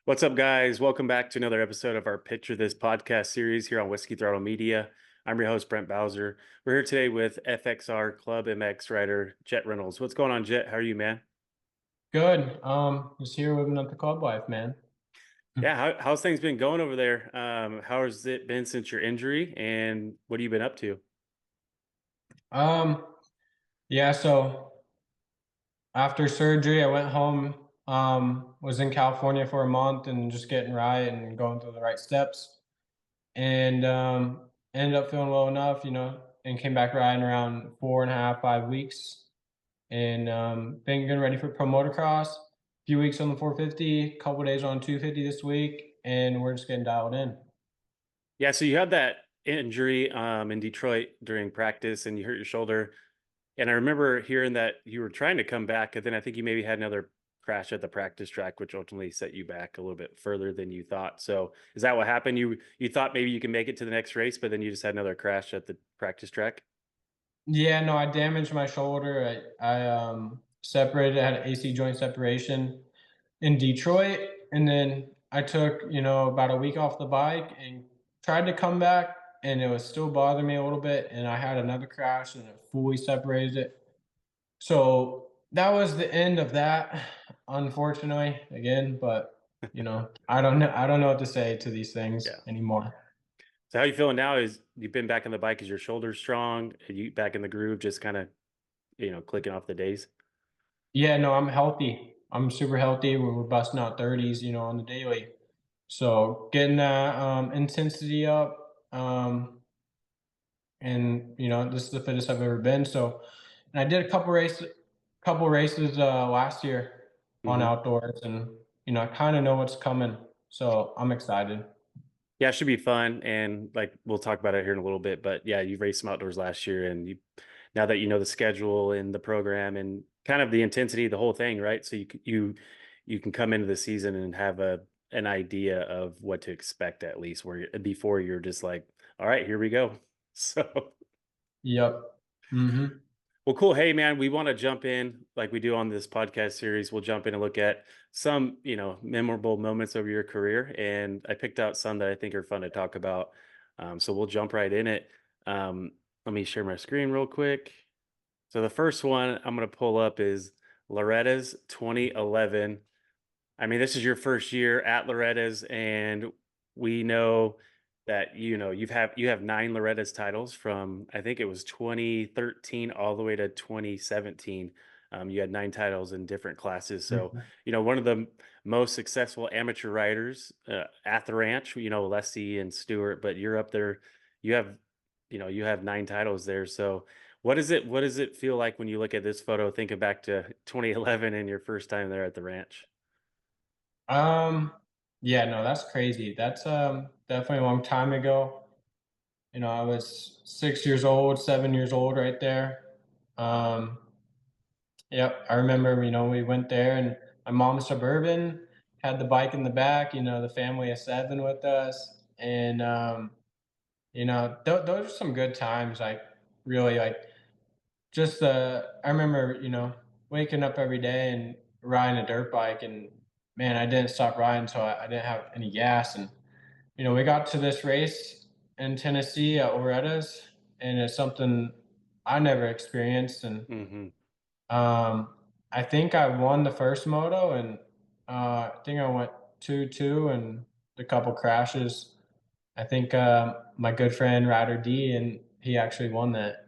What's up, guys? Welcome back to another episode of our Picture This podcast series here on Whiskey Throttle Media. I'm your host, Brent Bowser. We're here today with FXR ClubMX rider Jett Reynolds. What's going on, Jett? How are you, man? Good. Just here living up the club life, man. Yeah, how's things been going over there? How has it been since your injury, and what have you been up to? Um, yeah, so after surgery, I went home, was in California for a month and just getting right and going through the right steps. And ended up feeling well enough, and came back riding around 4.5, 5 weeks. And been getting ready for Pro Motocross. A few weeks on the 450, couple days on 250 this week, and we're just getting dialed in. Yeah, so you had that injury in Detroit during practice, and you hurt your shoulder. And I remember hearing that you were trying to come back, and then I think you maybe had another crash at the practice track, which ultimately set you back a little bit further than you thought. So is that what happened? You thought maybe you can make it to the next race, but then you just had another crash at the practice track? Yeah, no, I damaged my shoulder. I separated, I had an AC joint separation in Detroit, and then I took, about a week off the bike and tried to come back, and it was still bothering me a little bit, and I had another crash and it fully separated it. So that was the end of that, unfortunately, again, but I don't know what to say to these things Yeah. anymore. So how you feeling now? Is you've been back on the bike? Is your shoulder strong? Are you back in the groove, just kind of, clicking off the days? Yeah, no, I'm healthy. I'm super healthy. We're busting out 30s, on the daily. So getting that intensity up, and this is the fittest I've ever been. So, and I did a couple races last year on Hmm. outdoors, and I kind of know what's coming. So I'm excited. Yeah, it should be fun, and like we'll talk about it here in a little bit. But yeah, you raced some outdoors last year, and you now that you know the schedule and the program and kind of the intensity, the whole thing, right? So you can come into the season and have an idea of what to expect at least, where before you're just like, all right, here we go. So Yep. Mm-hmm. well, cool. Hey, man, we want to jump in like we do on this podcast series. We'll jump in and look at some, memorable moments of your career. And I picked out some that I think are fun to talk about. So we'll jump right in it. Let me share my screen real quick. So the first one I'm going to pull up is Loretta's 2011. I mean, this is your first year at Loretta's, and we know that you have 9 Loretta's titles from I think it was 2013 all the way to 2017. You had 9 titles in different classes, so Mhm. one of the most successful amateur riders at the ranch. Leslie and Stewart, but you're up there. You have you have 9 titles there. So what does it feel like when you look at this photo, thinking back to 2011 and your first time there at the ranch? Um, yeah, no, that's crazy. That's definitely a long time ago. I was 6 years old, 7 years old right there. Um, yep, I remember, we went there and my mom's Suburban had the bike in the back, the family of seven with us. And, those are some good times. Like, really, like, just, I remember, waking up every day and riding a dirt bike. And man, I didn't stop riding, so I didn't have any gas. And, we got to this race in Tennessee at Loretta's, and it's something I never experienced. And Hmm. I think I won the first moto, and I think I went 2-2 and a couple crashes. I think my good friend Ryder D, and he actually won that.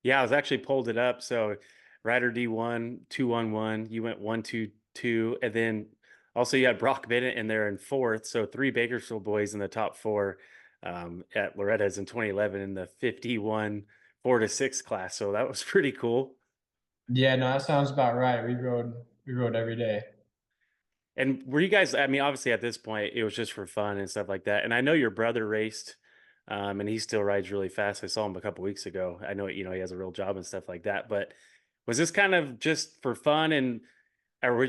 Yeah, I was actually pulled it up. So Ryder D1, 211, you went 122, and then also you had Brock Bennett in there in fourth. So 3 Bakersfield boys in the top four at Loretta's in 2011 in the 51 4 to 6 class. So that was pretty cool. Yeah, no, that sounds about right. We rode every day. And were you guys, I mean, obviously at this point, it was just for fun and stuff like that. And I know your brother raced, and he still rides really fast. I saw him a couple weeks ago. I know, he has a real job and stuff like that. But was this kind of just for fun? And or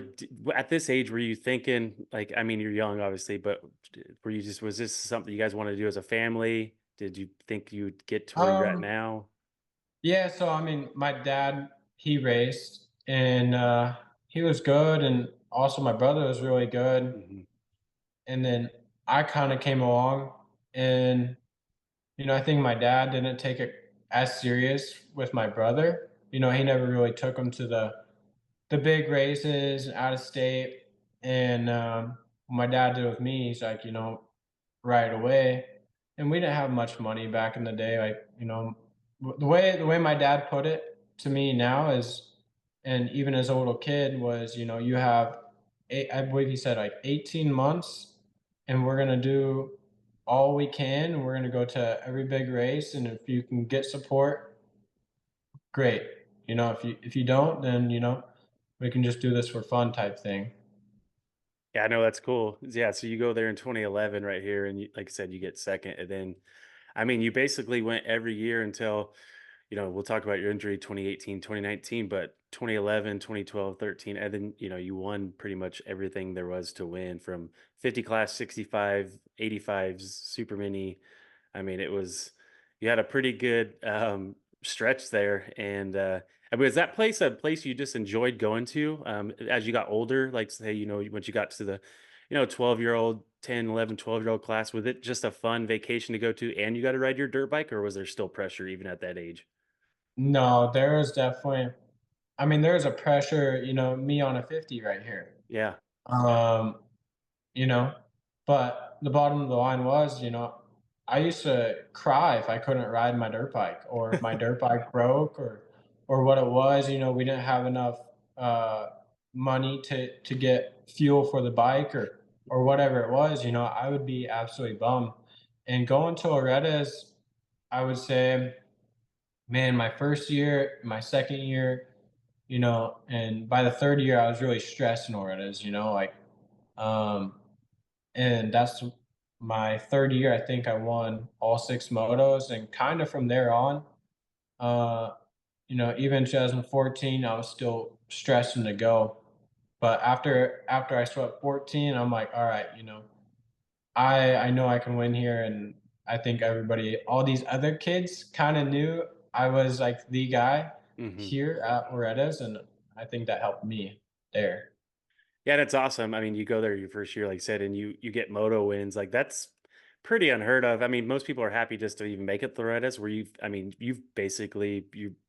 at this age, were you thinking, like, I mean, you're young, obviously, but was this something you guys wanted to do as a family? Did you think you'd get to where you're at Um, now? yeah, so I mean, my dad, he raced, and he was good, and also my brother was really good, Mhm. and then I kinda came along, and, I think my dad didn't take it as serious with my brother. He never really took him to the big races out of state, and, what my dad did with me, he's like, right away, and we didn't have much money back in the day, like, the way my dad put it to me now is, and even as a little kid, was, you have I believe he said, like, 18 months, and we're gonna do all we can, and we're gonna go to every big race, and if you can get support, great. If you don't, then, we can just do this for fun type thing. Yeah, I know that's cool. Yeah, so you go there in 2011 right here, and like I said, you get second, and then I mean, you basically went every year until, we'll talk about your injury 2018, 2019, but 2011, 2012, 13, and then, you won pretty much everything there was to win from 50 class, 65, 85s, super mini. I mean, you had a pretty good stretch there. And I mean, was that place a place you just enjoyed going to as you got older? Like, say, once you got to the, 12-year-old, 10, 11, 12-year-old class, was it just a fun vacation to go to and you got to ride your dirt bike, or was there still pressure even at that age? No, there is definitely, I mean, there is a pressure, me on a 50 right here. Yeah. Um, you know, but the bottom of the line was, I used to cry if I couldn't ride my dirt bike, or if my dirt bike broke, or what it was, we didn't have enough money to get fuel for the bike, or whatever it was, I would be absolutely bummed. And going to Loretta's, I would say, man, my first year, my second year, and by the third year, I was really stressing Loretta's, like, um, and that's my third year. I think I won all six motos, and kind of from there on, uh, even 2014, I was still stressing to go. But after I swept 14, I'm like, all right, I know I can win here, and I think all these other kids kind of knew I was like the guy Hmm. here at Loretta's, and I think that helped me there. Yeah, that's awesome. I mean, you go there your first year, like I said, and you get moto wins. Like that's pretty unheard of. I mean, most people are happy just to even make it to Loretta's, where I mean, you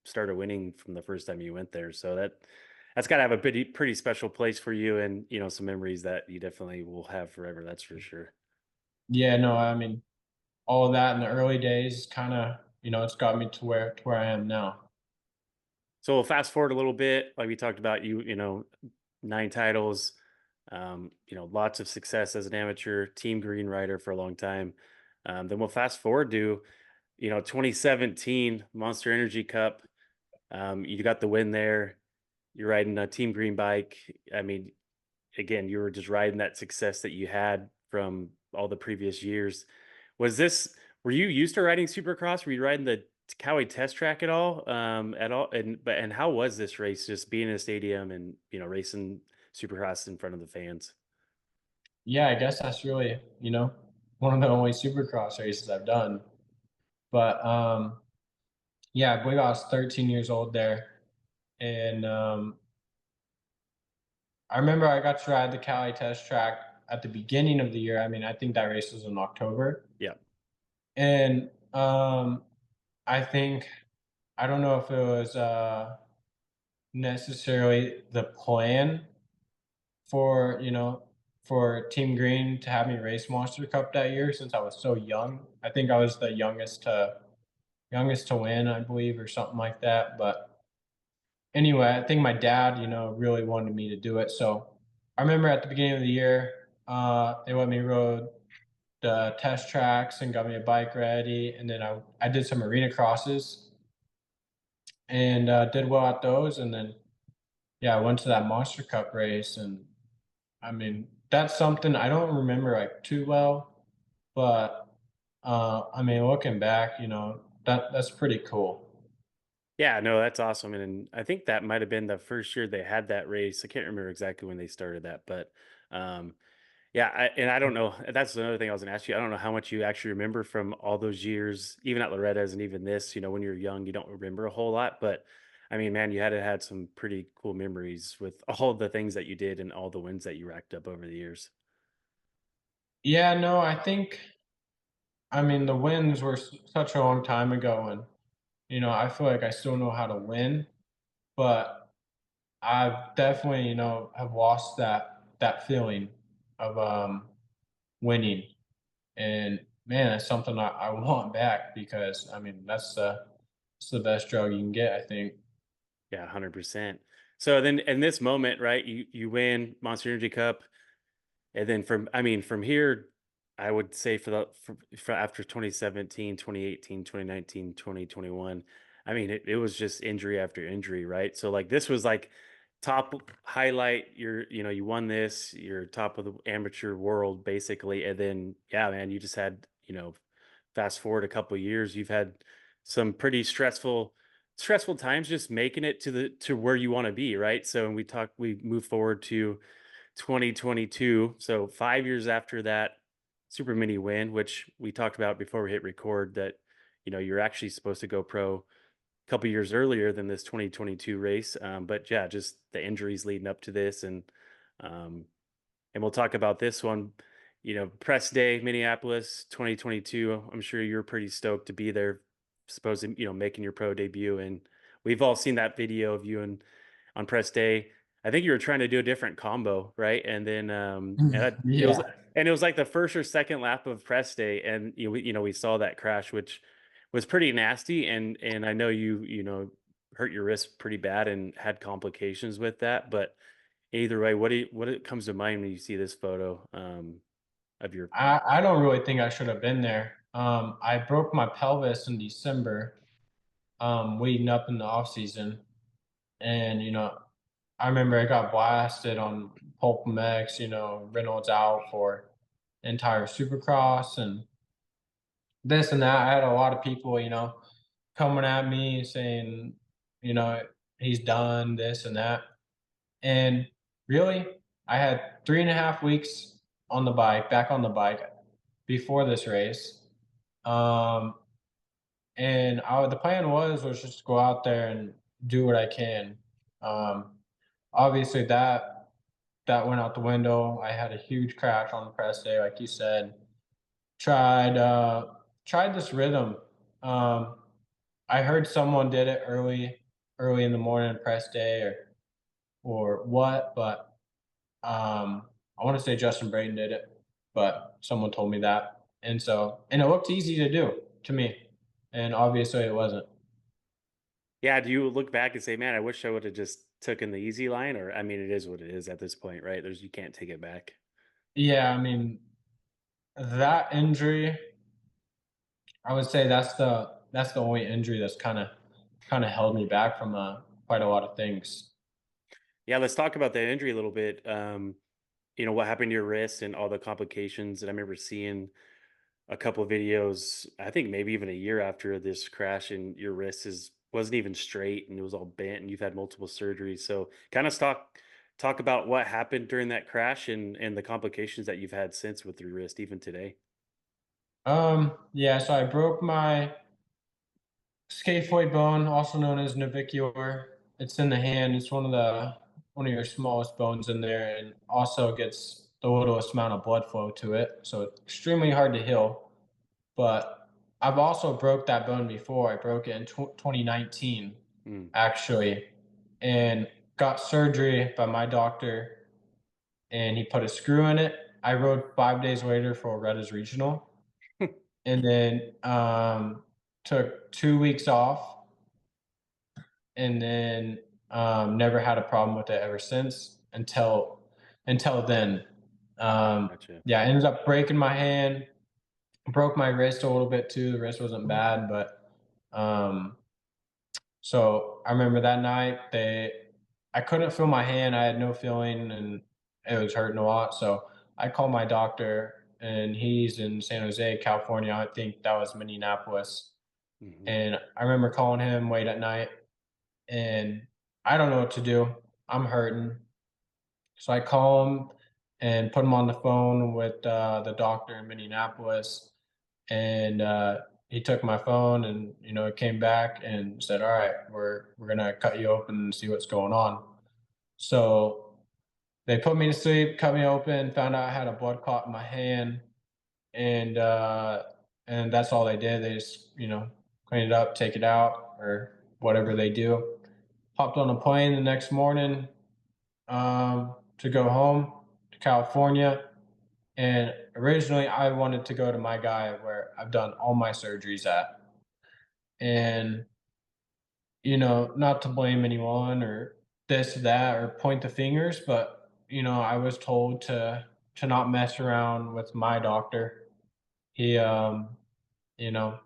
started winning from the first time you went there. So that's got to have a pretty special place for you, and some memories that you definitely will have forever. That's for sure. Yeah, no, I mean, all of that in the early days kind of, it's got me to where I am now. So we'll fast forward a little bit, like we talked about, nine titles, lots of success as an amateur team green rider for a long time. Then we'll fast forward to 2017 Monster Energy Cup. You got the win there. You're riding a team green bike. I mean, again, you were just riding that success that you had from all the previous years. Were you used to riding Supercross? Were you riding the Cowie test track at all? And how was this race just being in a stadium and, racing Supercross in front of the fans? Yeah, I guess that's really, one of the only Supercross races I've done. But yeah, I believe I was 13 years old there, and I remember I got to ride the Cali test track at the beginning of the year. I mean, I think that race was in October, Yeah. and I think, I don't know if it was necessarily the plan for, for Team Green to have me race Monster Cup that year, since I was so young. I think I was the youngest to win, I believe, or something like that. But anyway, I think my dad, really wanted me to do it. So I remember at the beginning of the year, they let me rode the test tracks and got me a bike ready, and then I did some arena crosses, and did well at those, and then yeah, I went to that Monster Cup race, and I mean, that's something I don't remember, like, too well, but, I mean, looking back, that's pretty cool. Yeah, no, that's awesome. And I think that might have been the first year they had that race. I can't remember exactly when they started that, but um, yeah, and I don't know. That's another thing I was going to ask you. I don't know how much you actually remember from all those years, even at Loretta's and even this. When you're young, you don't remember a whole lot. But I mean, man, you had to had some pretty cool memories with all the things that you did and all the wins that you racked up over the years. Yeah, no, I mean, the wins were such a long time ago, and I feel like I still know how to win, but I've definitely, have lost that feeling of winning. And man, that's something I want back because I mean it's the best drug you can get, I think. Yeah, 100%. So then in this moment, right, you win Monster Energy Cup. And then from here, I would say for after 2017, 2018, 2019, 2021, I mean, it was just injury after injury, right? So like this was like top highlight, you won this, you're top of the amateur world basically. And then yeah, man, you just had, fast forward a couple of years, you've had some pretty stressful times just making it to where you want to be, right? So we move forward to 2022. So 5 years after that super mini win, which we talked about before we hit record, that you're actually supposed to go pro a couple years earlier than this 2022 race. But yeah, just the injuries leading up to this, um, and we'll talk about this one. Press day, Minneapolis, 2022. I'm sure you're pretty stoked to be there, supposing making your pro debut, and we've all seen that video of you and on press day. I think you were trying to do a different combo, right? And then Yeah. it was like the first or second lap of press day, and we saw that crash, which was pretty nasty. And I know you hurt your wrist pretty bad and had complications with that. But either way, what comes to mind when you see this photo of your? I don't really think I should have been there. I broke my pelvis in December, leading up in the off season, and I remember I got blasted on Pulp MX, Reynolds out for entire Supercross and this and that. I had a lot of people, coming at me saying, you know, he's done this and that. And really, I had 3.5 weeks on the bike, back on the bike before this race. Um, and the plan was just to go out there and do what I can. Um, Obviously, that went out the window. I had a huge crash on the press day, like you said. Tried tried this rhythm. Um, I heard someone did it early in the morning press day or what, but I want to say Justin Brayton did it, but someone told me that. And it looked easy to do to me. And obviously it wasn't. Yeah, do you look back and say, man, I wish I would have just taken the easy line? Or I mean, it is what it is at this point, right? You can't take it back. Yeah, I mean, that injury, I would say that's the only injury that's kind of held me back from quite a lot of things. Yeah, let's talk about that injury a little bit. What happened to your wrist and all the complications. And I remember seeing a couple of videos, I think maybe even a year after this crash, and your wrist wasn't even straight and it was all bent and you've had multiple surgeries. So kind of talk about what happened during that crash and the complications that you've had since with your wrist, even today. Yeah, so I broke my scaphoid bone, also known as navicular. It's in the hand. It's one of your smallest bones in there, and also gets the littlest amount of blood flow to it. So it's extremely hard to heal. But I've also broke that bone before. I broke it in 2019, Mm. actually, and got surgery by my doctor, and he put a screw in it. I rode 5 days later for Loretta's regional, and then took 2 weeks off, and then never had a problem with it ever since until then. Gotcha. Yeah, I ended up breaking my hand, broke my wrist a little bit too. The wrist wasn't bad, but um, so I remember that night I couldn't feel my hand. I had no feeling, and it was hurting a lot. So I called my doctor, and he's in San Jose, California. I think that was Minneapolis. Hmm. And I remember calling him late at night, and I don't know what to do. I'm hurting. So I call him and put him on the phone with the doctor in Minneapolis. And he took my phone and, it came back and said, "All right, we're gonna cut you open and see what's going on." So they put me to sleep, cut me open, found out I had a blood clot in my hand, and that's all they did. They just, clean it up, take it out, or whatever they do. Hopped on a plane the next morning to go home to California. And originally, I wanted to go to my guy where I've done all my surgeries at. And, not to blame anyone or this, that, or point the fingers, but, I was told to not mess around with my doctor. He, you know,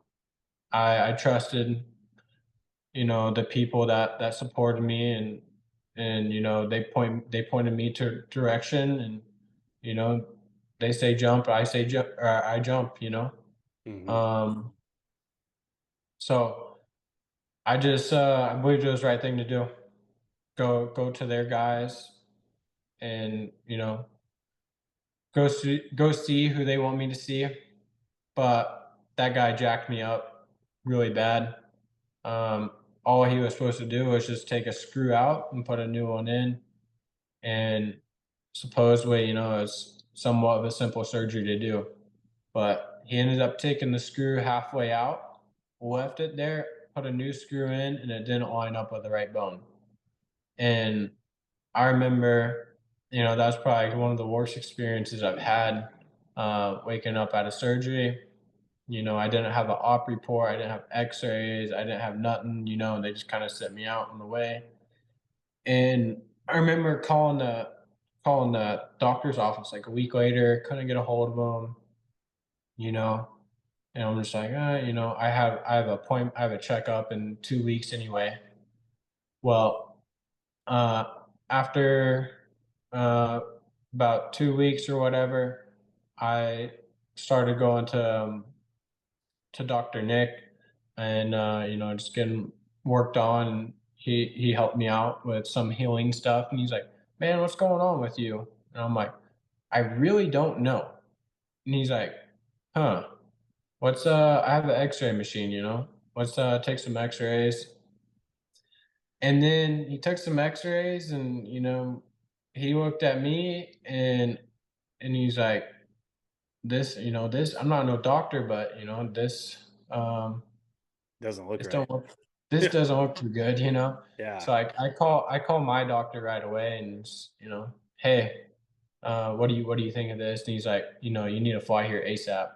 I trusted, the people that supported me, and they pointed me to direction, and you know they say jump, I say jump, I jump, Hmm. um so I believed it was the right thing to do. Go to their guys, and go see who they want me to see. But that guy jacked me up really bad. um all he was supposed to do was just take a screw out and put a new one in, and supposedly, it's somewhat of a simple surgery to do. But he ended up taking the screw halfway out, left it there, put a new screw in, and it didn't line up with the right bone. And I remember, that was probably one of the worst experiences I've had, waking up out of surgery. I didn't have an op report, I didn't have x-rays, I didn't have nothing, and they just kind of set me out on the way. And I remember calling the doctor's office like a week later, couldn't get a hold of him, you know, and I'm just like, I have a checkup in 2 weeks anyway. Well, uh, after uh, about 2 weeks or whatever, I started going to Dr. Nick, and just getting worked on. And he helped me out with some healing stuff, and he's like, "Man, what's going on with you?" And I'm like, "I really don't know." And he's like, "Huh? What's I have an X-ray machine, Let's take some X-rays." And then he took some X-rays, and he looked at me, and he's like, this, I'm not no doctor, but Doesn't look this right. don't look this doesn't look too good, Yeah. So I call my doctor right away, and "Hey, what do you think of this?" And he's like, "You need to fly here ASAP."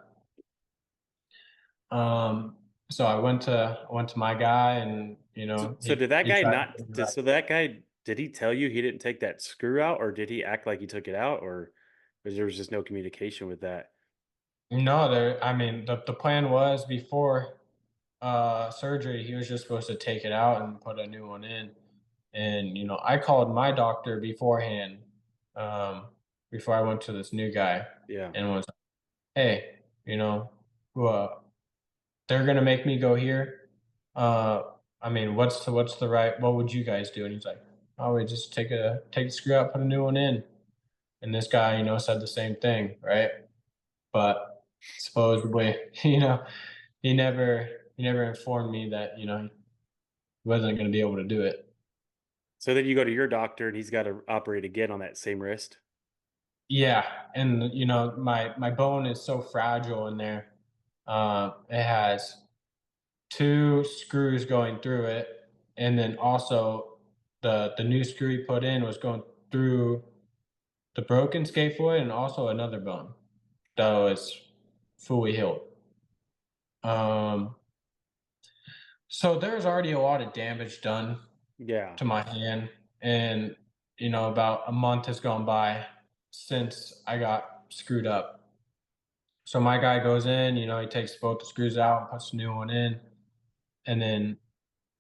Um, so I went to my guy, and So he did that he guy tried to not do me did, right. so that guy did he tell you he didn't take that screw out, or did he act like he took it out, or was there was just no communication with that? No, I mean, the plan was before surgery, he was just supposed to take it out and put a new one in. And I called my doctor beforehand, um, before I went to this new guy, Yeah. and was, "Hey, well, they're gonna make me go here. I mean, what's the right? What would you guys do?" And he's like, "Oh, we just take a screw out, put a new one in." And this guy, said the same thing, right? But supposedly, he never informed me that he wasn't going to be able to do it. So then you go to your doctor and he's got to operate again on that same wrist. Yeah, and my bone is so fragile in there. It has two screws going through it, and then also the new screw he put in was going through the broken scaphoid and also another bone that was fully healed. Um, so there's already a lot of damage done Yeah. to my hand, and about a month has gone by since I got screwed up. So my guy goes in, he takes both the screws out and puts a new one in, and then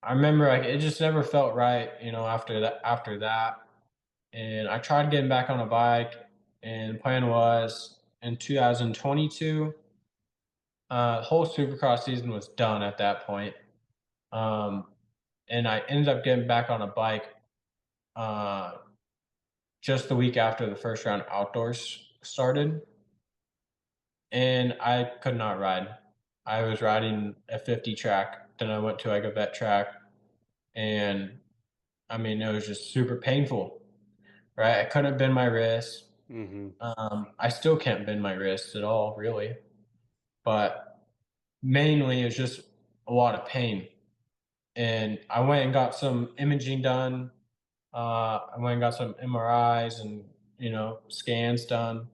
I remember, like, it just never felt right, after that, and I tried getting back on a bike, and the plan was in 2022, the whole Supercross season was done at that point. Um, and I ended up getting back on a bike uh, just the week after the first round outdoors started, and I could not ride. I was riding a 50 track, then I went to like a vet track, and I mean, it was just super painful, right? I couldn't bend my wrist. Hmm. I still can't bend my wrist at all, really. But mainly it's just a lot of pain. And I went and got some imaging done. I went and got some MRIs and, scans done.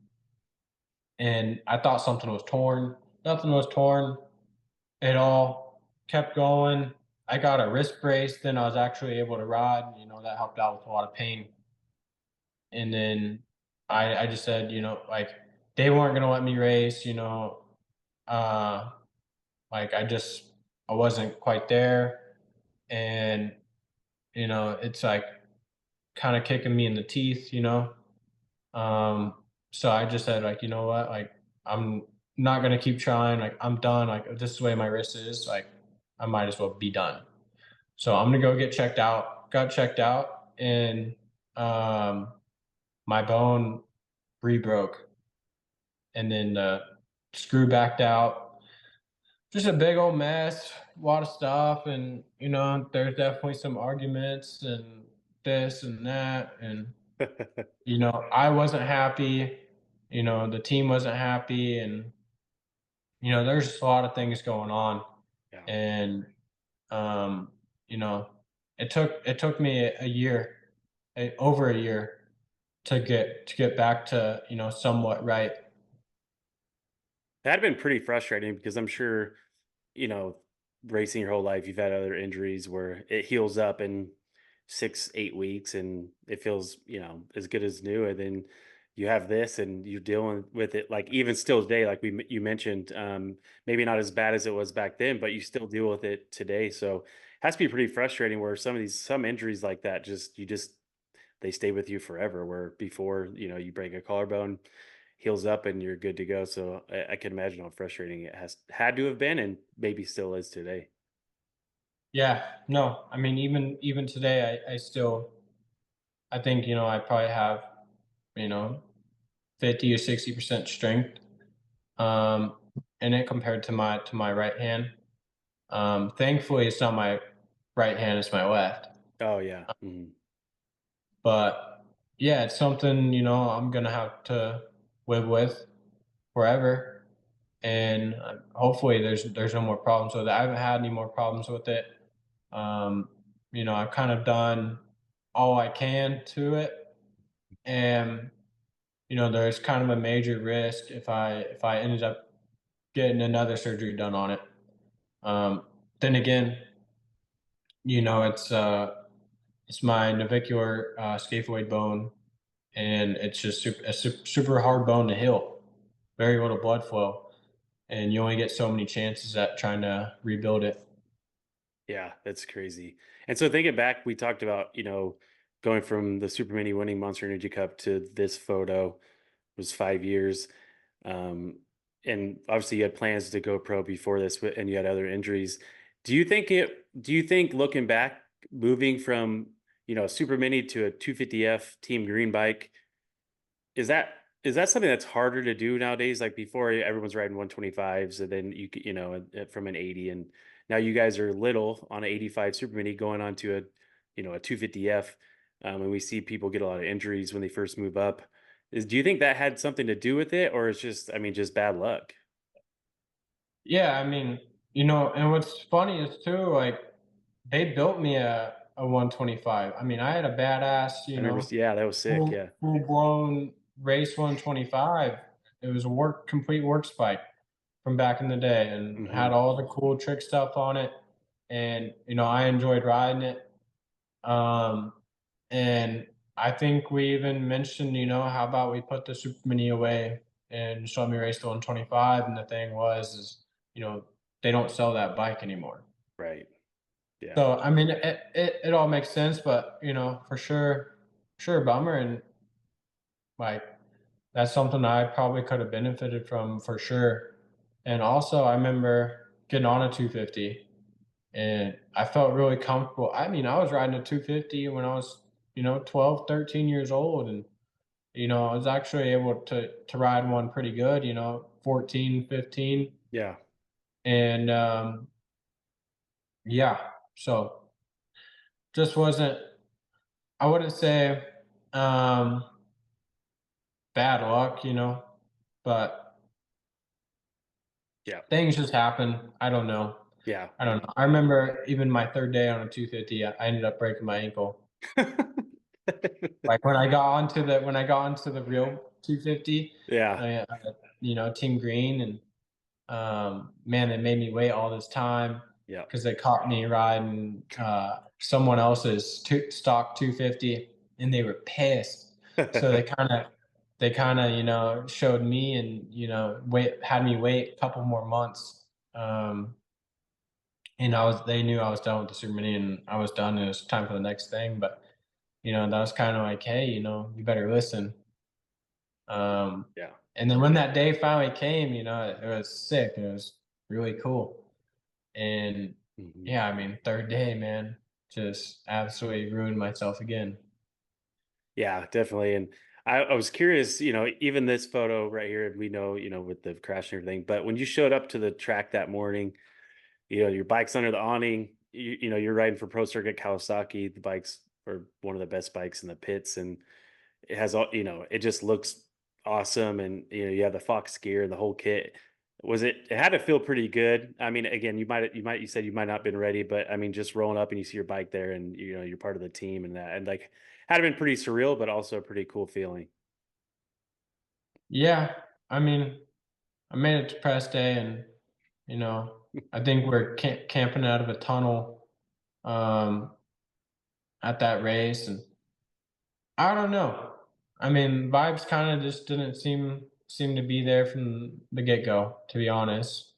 And I thought something was torn. Nothing was torn at all. Kept going. I got a wrist brace. Then I was actually able to ride. That helped out with a lot of pain. And then I just said, like they weren't gonna let me race. Uh, like I wasn't quite there, and it's like kind of kicking me in the teeth. Um, so I just said, like, you know what, like I'm not gonna keep trying. Like I'm done. Like if this is the way my wrist is, like I might as well be done. So I'm gonna go get checked out. Got checked out, and um, my bone re-broke, and then the screw backed out. Just a big old mess, a lot of stuff, and there's definitely some arguments and this and that, and I wasn't happy. The team wasn't happy, and there's just a lot of things going on, Yeah. and um, you know, it took me a year, over a year, to get back to somewhat right. That'd been pretty frustrating because I'm sure, you know, racing your whole life, you've had other injuries where it heals up in 6, 8 weeks and it feels, as good as new. And then you have this and you're dealing with it like even still today, like you mentioned, maybe not as bad as it was back then, but you still deal with it today. So it has to be pretty frustrating where some injuries like that just they stay with you forever. Where before, you break a collarbone, heals up, and you're good to go. So I can imagine how frustrating it has had to have been, and maybe still is today. Yeah, no, I mean, even today, I still, I think I probably have you know 50 or 60% strength, um, in it compared to my right hand. Thankfully, it's not my right hand; it's my left. Oh yeah. Mhm. But yeah, it's something I'm gonna have to live with forever, and hopefully there's no more problems with it. I haven't had any more problems with it. Um, I've kind of done all I can to it, and there's kind of a major risk if I ended up getting another surgery done on it. Um, then again, it's my navicular scaphoid bone, and it's just super hard bone to heal. Very little blood flow, and you only get so many chances at trying to rebuild it. Yeah, that's crazy. And so thinking back, we talked about, going from the Super Mini winning Monster Energy Cup to this photo was 5 years. Um, and obviously you had plans to go pro before this and you had other injuries. Do you think looking back, moving from, a Super Mini to a 250F Team Green bike, is that something that's harder to do nowadays? Like before, everyone's riding 125s, and then from an 80, and now you guys are little on an 85 Super Mini going on to a 250F, and we see people get a lot of injuries when they first move up. Do you think that had something to do with it, or it's just, I mean, just bad luck? Yeah, I mean, and what's funny is too, like they built me a 125. I mean, I had a badass, I remember, yeah, that was sick. Yeah. full blown race 125. It was a complete work spike from back in the day, and had Hmm. all the cool trick stuff on it. And I enjoyed riding it. Um, and I think we even mentioned, how about we put the Super Mini away and show me race the 125? And the thing is, you know, they don't sell that bike anymore. Right. Yeah. So I mean, it all makes sense, but for sure, bummer, and like that's something I probably could have benefited from for sure. And also, I remember getting on a 250, and I felt really comfortable. I mean, I was riding a 250 when I was 12, 13 years old, and I was actually able to ride one pretty good. 14, 15. Yeah. And yeah, so just wasn't, I wouldn't say um bad luck, but Yeah. things just happen. I don't know. Yeah. I don't know. I remember even my 3rd day on a 250, I ended up breaking my ankle. Like, when I got onto the real 250, Yeah. Team Green, and, man, they made me wait all this time Yeah. because they caught me riding, someone else's stock 250, and they were pissed. So they kinda, showed me, and, had me wait a couple more months, and they knew I was done with the Super Mini, and I was done, and it was time for the next thing. But, that was kinda like, "Hey, you better listen." Um, Yeah. and then when that day finally came, it was sick, and it was really cool. And Mhm. yeah, I mean, 3rd day, man, just absolutely ruined myself again. Yeah, definitely. And I was curious, even this photo right here, we know, with the crash and everything, but when you showed up to the track that morning, your bike's under the awning, you're riding for Pro Circuit Kawasaki. The bikes are one of the best bikes in the pits, and it has all, it just looks awesome. And, you have the Fox gear and the whole kit. It had to feel pretty good. I mean, again, you said you might not been ready, but I mean, just rolling up and you see your bike there and, you're part of the team and that, and like, had been pretty surreal, but also a pretty cool feeling. Yeah, I mean, I made it to press day, and, you know, I think we're camping out of a tunnel, um, at that race, and I don't know. I mean, vibes kinda just didn't seem to be there from the get-go, to be honest.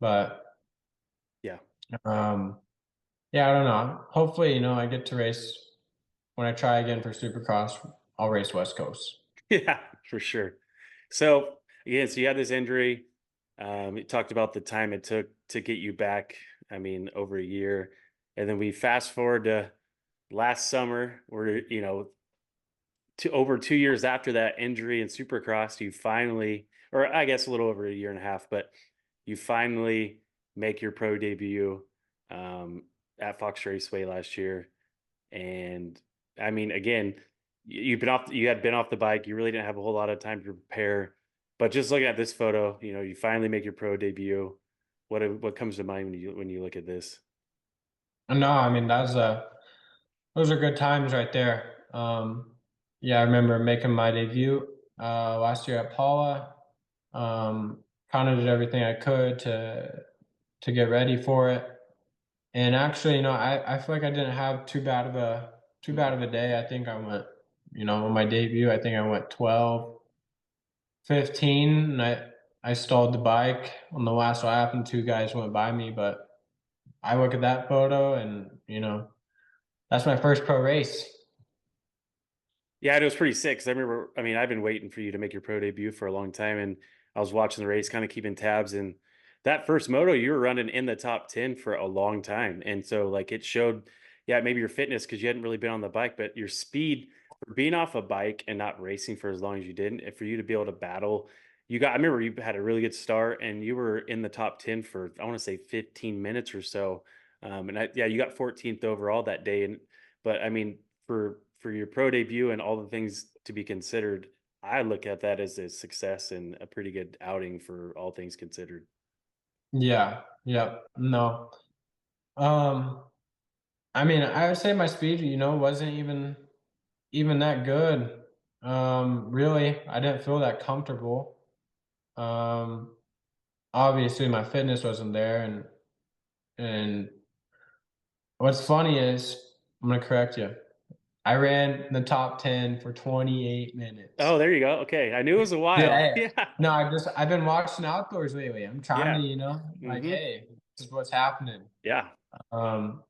But, Yeah. um, yeah, I don't know. Hopefully, I get to race when I try again for Supercross, I'll race West Coast. Yeah, for sure. So again, so you had this injury. You talked about the time it took to get you back. I mean, over a year, and then we fast forward to last summer, where to over 2 years after that injury in Supercross, you finally, or I guess a little over a year and a half, but you finally make your pro debut um, at Fox Raceway last year. And I mean, again, you had been off the bike. You really didn't have a whole lot of time to prepare. But just looking at this photo, you finally make your pro debut. What comes to mind when you look at this? No, I mean, those are good times right there. Yeah, I remember making my debut, last year at Paula. Kinda did everything I could to get ready for it. And actually, I feel like I didn't have too bad of a day. I think I went, on my debut, I think I went 12, 15, and I stalled the bike on the last lap, and 2 guys went by me. But I look at that photo, and, that's my first pro race. Yeah, it was pretty sick. 'Cause I remember, I mean, I've been waiting for you to make your pro debut for a long time, and I was watching the race, kind of keeping tabs. And that first moto, you were running in the top 10 for a long time, and so like it showed, yeah, maybe your fitness because you hadn't really been on the bike, but your speed for being off a bike and not racing for as long as you did, and for you to be able to battle. I remember you had a really good start, and you were in the top 10 for I want to say 15 minutes or so. Yeah, you got 14th overall that day, and but I mean, for your pro debut and all the things to be considered, I look at that as a success and a pretty good outing for all things considered. Yeah, yep, no. Um, I mean, I would say my speed, wasn't even that good. Really, I didn't feel that comfortable. Um, Obviously my fitness wasn't there, and what's funny is, I'm gonna correct you. I ran in the top 10 for 28 Oh, minutes. there you go. Okay, I knew it was a while. Yeah. Yeah, No, I've been watching outdoors lately. I'm trying to, yeah, like, hmm, hey, this is what's happening. yeah, Um,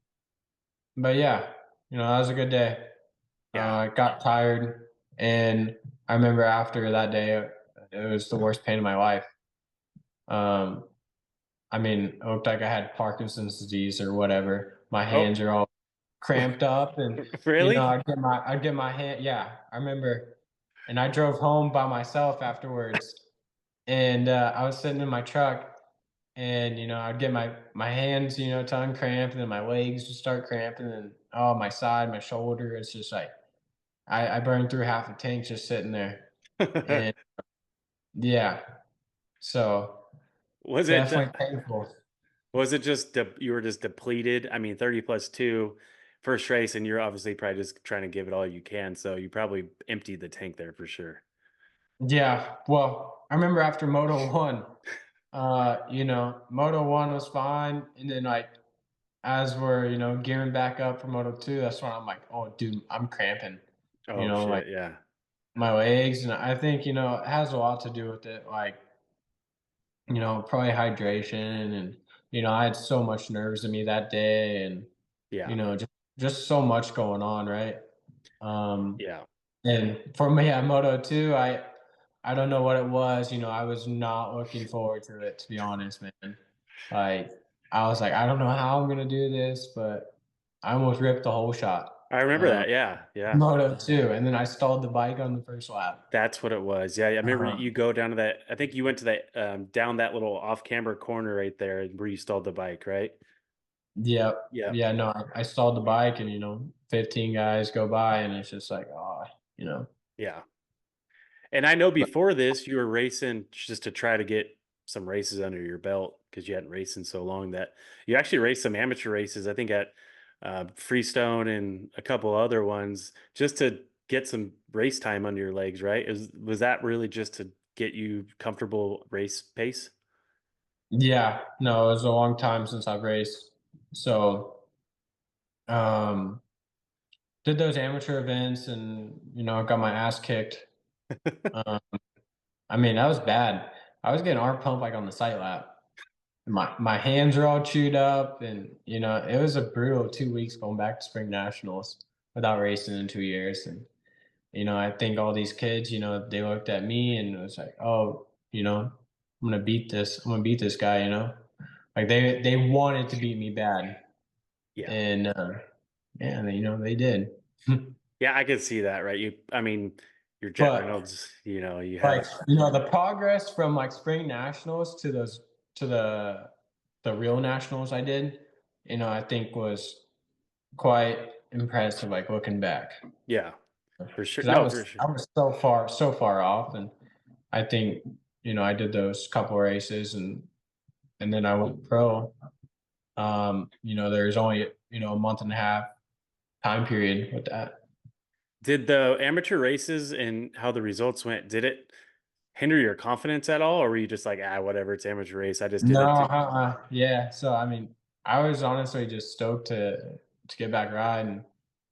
but yeah, that was a good day. yeah. I got tired, and I remember after that day, it was the worst pain of my life. Um, I mean, it looked like I had Parkinson's disease or whatever. My Oh, hands are all cramped up, and, really? I'd get my hand, yeah, I remember, and I drove home by myself afterwards, and, I was sitting in my truck, and, I'd get my hands, to uncramp, and then my legs would start cramping, and, oh, my side, my shoulder, it's just like I burned through half a tank just sitting there, and yeah, so Was it definitely painful. just you were just depleted? I mean, 30 plus 2 first race, and you're obviously probably just trying to give it all you can, so you probably emptied the tank there for sure. Yeah, well, I remember after Moto 1, Moto 1 was fine, and then, like, as we're, gearing back up for Moto 2, that's when I'm like, "Oh, dude, I'm cramping," Oh, like, shit, yeah. my legs, and I think, it has a lot to do with it, like, probably hydration, and, I had so much nerves in me that day, and, Yeah, just so much going on, right? Um, yeah. and for me at Moto 2, I don't know what it was, I was not looking forward to it, to be honest, man. Like, I was like, "I don't know how I'm gonna do this," but I almost ripped the whole shot, I remember um, that, yeah, yeah. Moto 2, and then I stalled the bike on the first lap. That's what it was. Yeah, I remember Uh, you go down to that. I think you went to that down that little off-camber corner right there where you stalled the bike, right? yep. Yeah, Yeah, no, I stalled the bike and, 15 guys go by, and it's just like, "Oh," you know? yeah. And I know But before this, you were racing just to try to get some races under your belt because you hadn't raced in so long that you actually raced some amateur races. I think at Freestone and a couple other ones just to get some race time under your legs, right? Was that really just to get you comfortable race pace? yeah, no, it was a long time since I've raced. So, um, did those amateur events and, got my ass kicked. Um, I mean, that was bad. I was getting arm pump, like, on the sight lap. My hands are all chewed up, and, it was a brutal 2 weeks going back to spring nationals without racing in 2 years, and, I think all these kids, they looked at me and it was like, "Oh, I'm gonna beat this guy," you know? Like, they wanted to beat me bad, Yeah. and, yeah, they did. Yeah, I could see that, right? I mean, you're Jett But, Reynolds, you like, have the progress from, like, spring nationals to those to the real nationals I did, I think was quite impressive, like, looking back. yeah, for sure. 'Cause No, for sure. I was so far off, and I think, I did those couple races, and then I went pro. There's only, a month and a half time period with that. Did the amateur races and how the results went, did it hinder your confidence at all, or were you just like, ah, whatever, it's amateur race. I just did No, it. To... yeah, so, I mean, I was honestly just stoked to get back riding.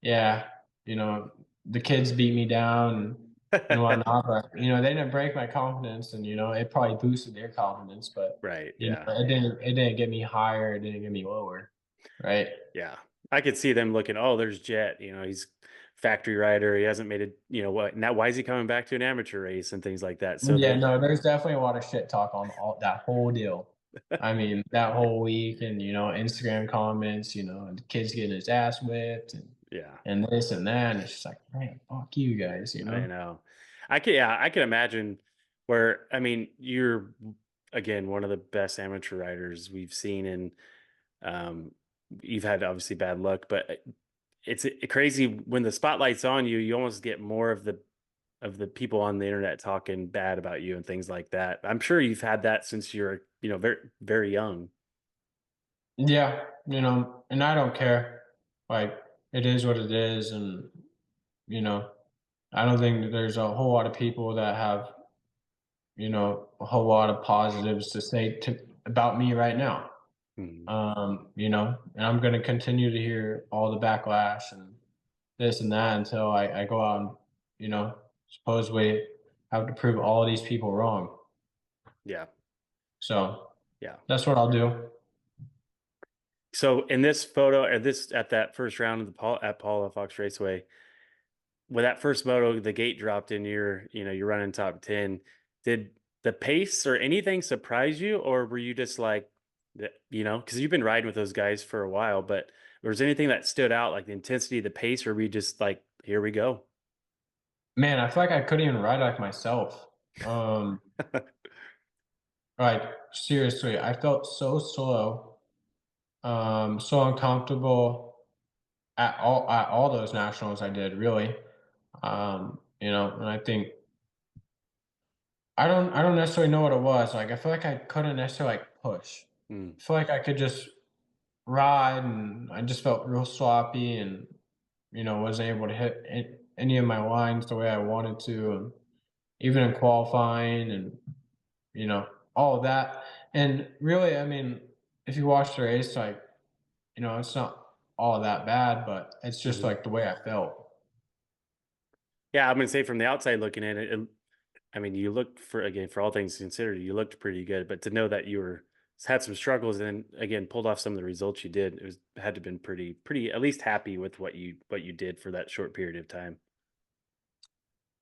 Yeah, the kids beat me down and whatnot, but, they didn't break my confidence, and, it probably boosted their confidence, but, Right. Yeah. it didn't get me higher, it didn't get me lower, right? Yeah. I could see them looking, oh, there's Jet. He's factory rider. He hasn't made it. What now? Why is he coming back to an amateur race and things like that? So Yeah, they, no, there's definitely a lot of shit talk on all that whole deal. I mean, that whole week, and, Instagram comments, the kid's getting his ass whipped, yeah, and this and that, and it's just like, "Man, fuck you guys," you I know? know. Yeah, I can imagine where, I mean, you're again one of the best amateur riders we've seen, and um, you've had obviously bad luck, but it's crazy when the spotlight's on you. You almost get more of the people on the internet talking bad about you and things like that. I'm sure you've had that since you're, very very young. Yeah, and I don't care. Like, it is what it is, and, you know, I don't think that there's a whole lot of people that have, a whole lot of positives to say about me right now. Mhm. And I'm gonna continue to hear all the backlash and this and that until I go out and, supposedly have to prove all of these people wrong. Yeah, So yeah. that's what I'll do. So in this photo, or this at that first round of the Paul at Paula Fox Raceway, with that first moto, the gate dropped and you're running top 10. Did the pace or anything surprise you, or were you just like, because you've been riding with those guys for a while, but was there anything that stood out, like the intensity, the pace, or were we just like, here we go? Man, I feel like I couldn't even ride like myself. Um, Like, seriously, I felt so slow, so uncomfortable at all those nationals I did, really. You know, and I think I don't necessarily know what it was. Like, I feel like I couldn't necessarily like push. Mm, I feel like I could just ride, and I just felt real sloppy, and you know, wasn't able to hit any of my lines the way I wanted to, and even in qualifying, and you know, all of that. And really, I mean, if you watch the race, like, you know, it's not all that bad, but it's just mhm. like the way I felt. Yeah, I'm gonna say from the outside looking in, I mean, you looked for again, for all things considered, you looked pretty good, but to know that you were had some struggles and then again pulled off some of the results you did, it was had to been pretty at least happy with what you did for that short period of time.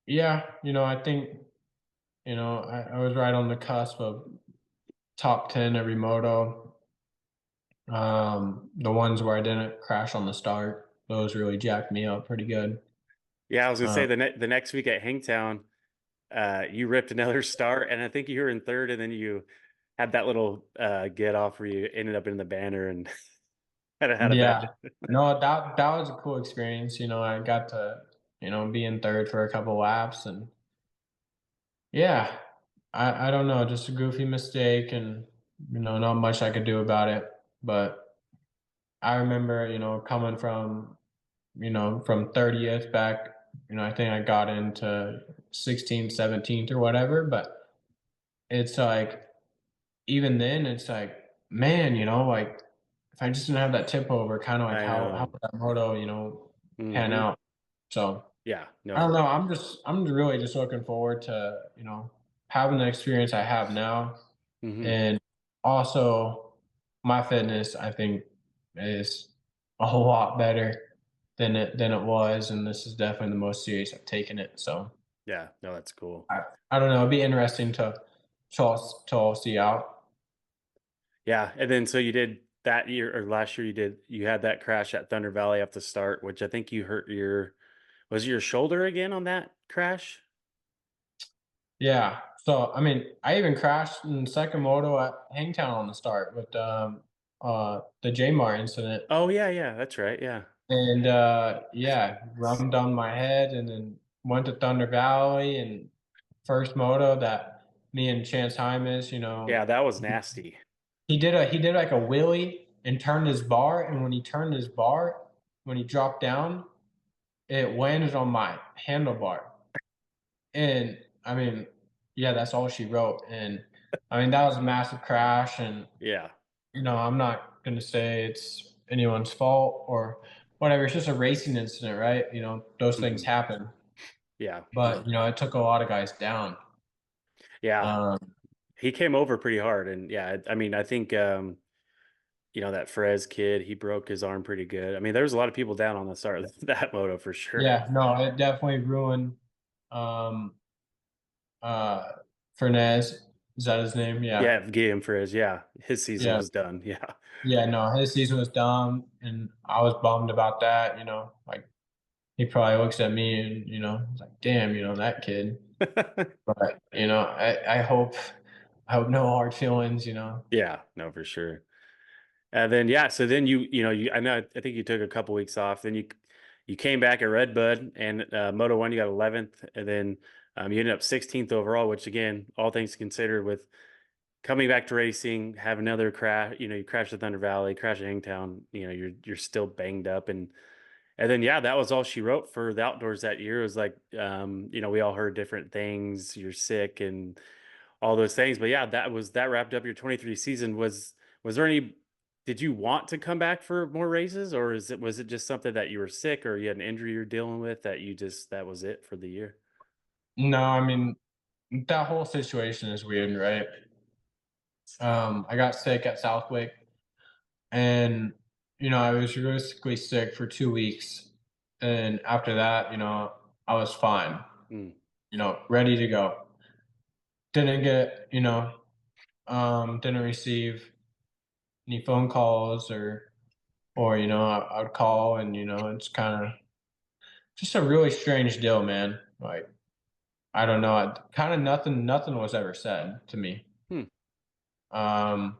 Yeah, you know, I think, you know, I was right on the cusp of top 10 every moto. The ones where I didn't crash on the start, those really jacked me up pretty good. Yeah, I was gonna Uh, say the next week at Hangtown, you ripped another start, and I think you were in third, and then you had that little get off where you ended up in the banner and had a yeah, bad. no, that was a cool experience. You know, I got to, you know, be in third for a couple laps, and yeah, I don't know, just a goofy mistake, and you know, not much I could do about it. But I remember, you know, coming from, you know, from 30th back, you know, I think I got into 16th, 17th or whatever. But it's like, even then, it's like, man, you know, like if I just didn't have that tip over, kind of like I how know. would that moto, you know, pan Hmm. out? So Yeah, I don't no. know. I'm really just looking forward to, you know, having the experience I have now. Hmm. And also my fitness, I think, is a whole lot better than it was. And this is definitely the most serious I've taken it. So Yeah, no, that's cool. I don't know. It'd be interesting to all see out. Yeah, and then so you did that year or last year you had that crash at Thunder Valley at the start, which I think you hurt your was it your shoulder again on that crash? Yeah. So I mean, I even crashed in second moto at Hangtown on the start with the Jmar incident. Oh yeah, yeah, that's right. Yeah. And, yeah, rummed on my head, and then went to Thunder Valley, and first moto that me and Chance Hymas, you know, Yeah, that was nasty. he did like a wheelie and turned his bar, and when he turned his bar, when he dropped down, it landed on my handlebar. And, I mean, yeah, that's all she wrote. And, I mean, that was a massive crash, and, Yeah. you know, I'm not gonna say it's anyone's fault or whatever. It's just a racing incident, right? You know, those things Mhm. happen. Yeah. But, No. you know, it took a lot of guys down. Yeah. Um, He came over pretty hard and yeah, I mean, I think that Frez kid, he broke his arm pretty good. I mean, there was a lot of people down on the start of that moto for sure. yeah, no, it definitely ruined, um, uh, Fernez. Is that his name? Yeah. Yeah, Guillaume Frez, yeah. His season Yeah. was done. Yeah. Yeah, no, his season was dumb, and I was bummed about that, you know, like, he probably looks at me and, you know, he's like, "Damn, you know, that kid." But, you know, I hope no hard feelings, you know? Yeah, no, for sure. And then yeah, so then you I know I think you took a couple weeks off. Then you came back at Redbud and Moto One you got 11th, and then you ended up 16th overall. Which again, all things considered, with coming back to racing, have another crash. You crashed at Thunder Valley, crash at Hangtown. You're still banged up, and then yeah, that was all she wrote for the outdoors that year. It was like we all heard different things. You're sick and all those things. But yeah, that wrapped up your 23 season. Was there any did you want to come back for more races, or was it just something that you were sick or you had an injury you're dealing with that you just that was it for the year? No, I mean, that whole situation is weird, right? I got sick at Southwick, and, you know, I was basically sick for 2 weeks, and after that, you know, I was fine, Mm, you know, ready to go. Didn't get, you know, didn't receive any phone calls, or, you know, I would call, and, you know, it's kinda just a really strange deal, man. Like, I don't know, kinda nothing was ever said to me. hmm. Um,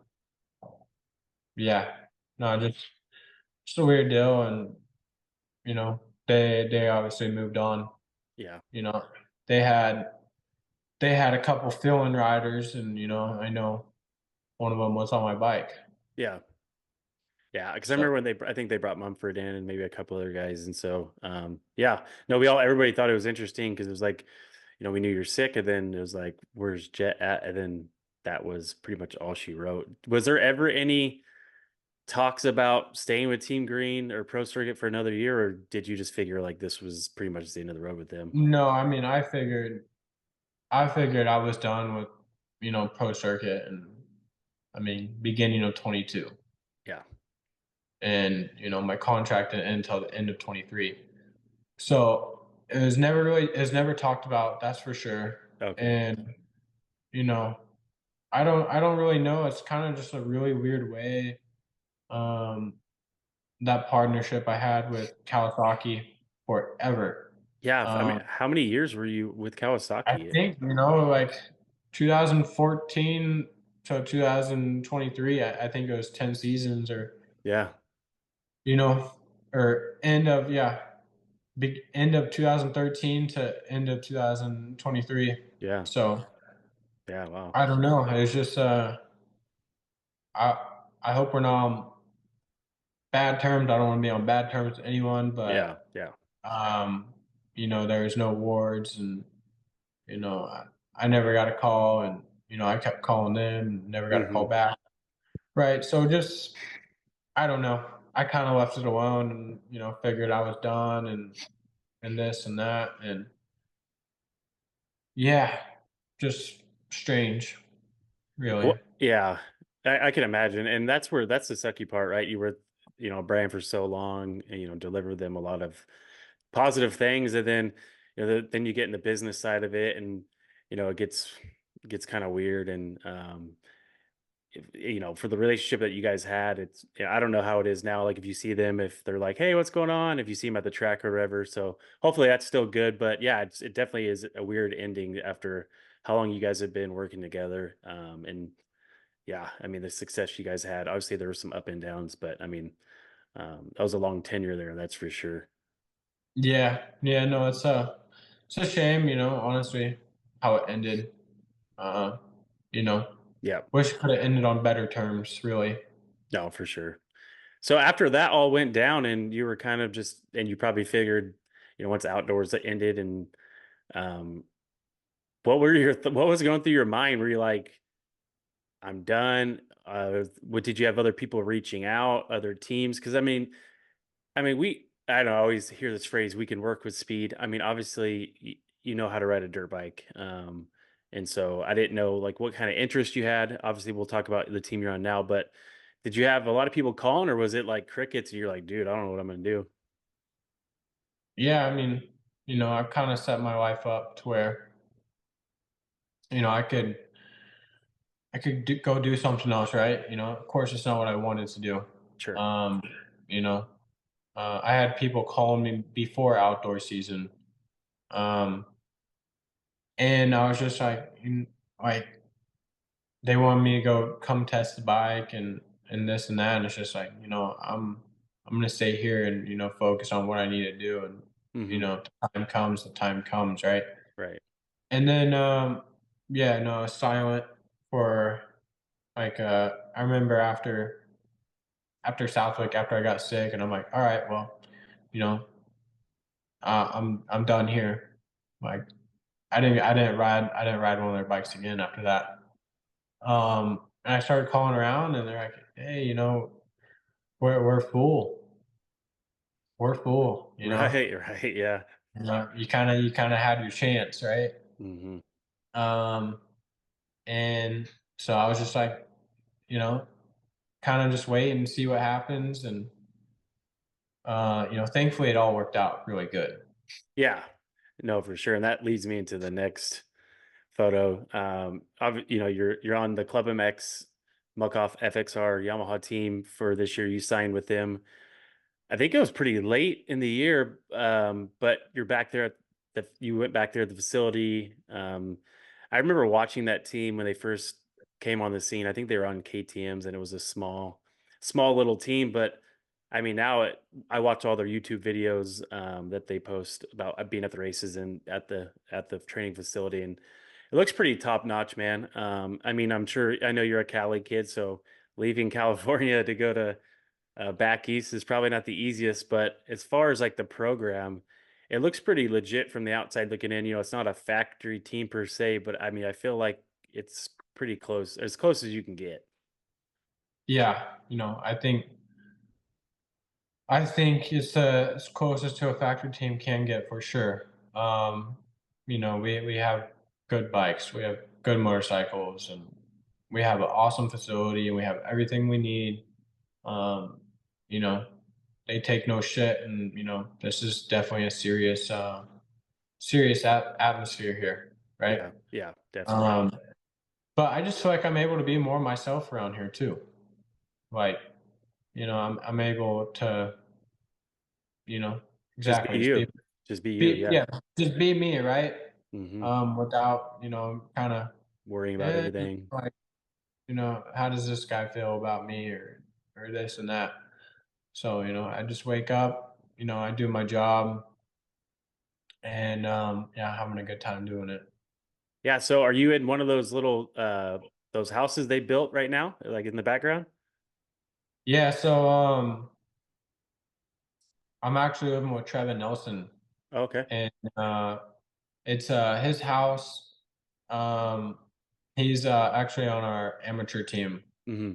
yeah, no, just a weird deal, and they obviously moved on. Yeah. You know, they had they had a couple fill-in riders, and I know one of them was on my bike. Yeah. Yeah, because I So remember when I think they brought Mumford in and maybe a couple other guys, and so yeah, no, we all everybody thought it was interesting because it was like, we knew you're sick, and then it was like, where's Jet at? And then that was pretty much all she wrote. Was there ever any talks about staying with Team Green or Pro Circuit for another year, or did you just figure like this was pretty much the end of the road with them? no, I mean, I figured I was done with pro circuit, and I mean beginning of 22, Yeah. and my contract didn't end until the end of 23. So it was never talked about. That's for sure. Okay. And you know, I don't really know. It's kind of just a really weird way. Um, that partnership I had with Kawasaki forever. Yeah. I mean, Um, how many years were you with I Kawasaki? think like 2014 to 2023. I think it was 10 seasons, or Yeah. you know, or end of 2013 to end of 2023. Yeah. So Yeah. Wow. I don't know. It's just I hope we're not on bad terms. I don't want to be on bad terms with anyone, Yeah. but Yeah. there's no awards, and you know I, I never got a call, and I kept calling them, and never got a call Hmm. back. Right. So just I don't know. I kind of left it alone, and figured I was done, and this and that, and yeah, just strange, really. Well, yeah, I can imagine, and that's the sucky part, right? You were, a brand for so long, and deliver them a lot of positive things, and then then you get in the business side of it, and it gets kind of weird, and for the relationship that you guys had, it's I don't know how it is now. Like if you see them, if they're like, "Hey, what's going on?" If you see them at the track or whatever, so hopefully that's still good. But yeah, it definitely is a weird ending after how long you guys have been working together, and yeah, I mean, the success you guys had, obviously there were some up and downs, but I mean, that was a long tenure there, that's for sure. Yeah, yeah, no, it's a shame, honestly, how it ended. Uh, you know, Yeah, wish it could have ended on better terms, really. no, for sure. So after that all went down and you were kind of just, and you probably figured, once outdoors that ended and, um, what was going through your mind? Were you like, I'm done? What did you have other people reaching out, other teams? Cause I don't know, I always hear this phrase, we can work with speed. I mean, obviously, you know how to ride a dirt bike. And so I didn't know like what kind of interest you had. Obviously, we'll talk about the team you're on now, but did you have a lot of people calling or was it like crickets and you're like, dude, I don't know what I'm going to do? Yeah, I mean, I've kind of set my life up to where, go do something else, right? Of course, it's not what I wanted to do. Sure. Um, you know, I had people calling me before outdoor season, um, and I was just like, like they want me to go come test the bike, and this and that, and it's just like, I'm gonna stay here and focus on what I need to do, and Hmm. the time comes, right? Right. And then yeah, no, I was silent for like I remember after Southwick, after I got sick, and I'm like, all right, well, you know, I'm done here. Like I didn't ride one of their bikes again after that. And I started calling around, and they're like, "Hey, we're full. We're full. Right. Right. Yeah. You kind of had your chance, right?" Hmm. Um, and so I was just like, you know, kind of just wait and see what happens, and thankfully it all worked out really good. Yeah. No, for sure. And that leads me into the next photo. You're on the Club MX Muc-off FXR Yamaha team for this year. You signed with them. I think it was pretty late in the year, but you're back there at you went back there at the facility. I remember watching that team when they first came on the scene. I think they were on KTM's, and it was a small little team. But I mean, now I watch all their YouTube videos that they post about being at the races and at the training facility, and it looks pretty top notch, man. I mean, I know you're a Cali kid, so leaving California to go to back east is probably not the easiest, but as far as like the program, it looks pretty legit from the outside looking in. It's not a factory team per se, but I mean, I feel like it's pretty close, as close as you can get. Yeah, I think it's the as closest to a factory team can get for sure. We have good bikes, we have good motorcycles, and we have an awesome facility, and we have everything we need. Um, you know, they take no shit, and this is definitely a serious atmosphere here, right? Yeah, yeah, definitely. Um, but I just feel like I'm able to be more myself around here too. Like, I'm able to, you know, Just be exactly just you. Just be you. be Yeah. yeah, just be me, right? Hmm. Without, kind of, Worrying about eh, everything. like, how does this guy feel about me or this and that? So, I just wake up, I do my job and yeah, having a good time doing it. Yeah. So, are you in one of those little those houses they built right now, like in the background? Yeah, so I'm actually living with Trevin Nelson Okay. and it's his house. Um he's actually on our amateur team. Hmm.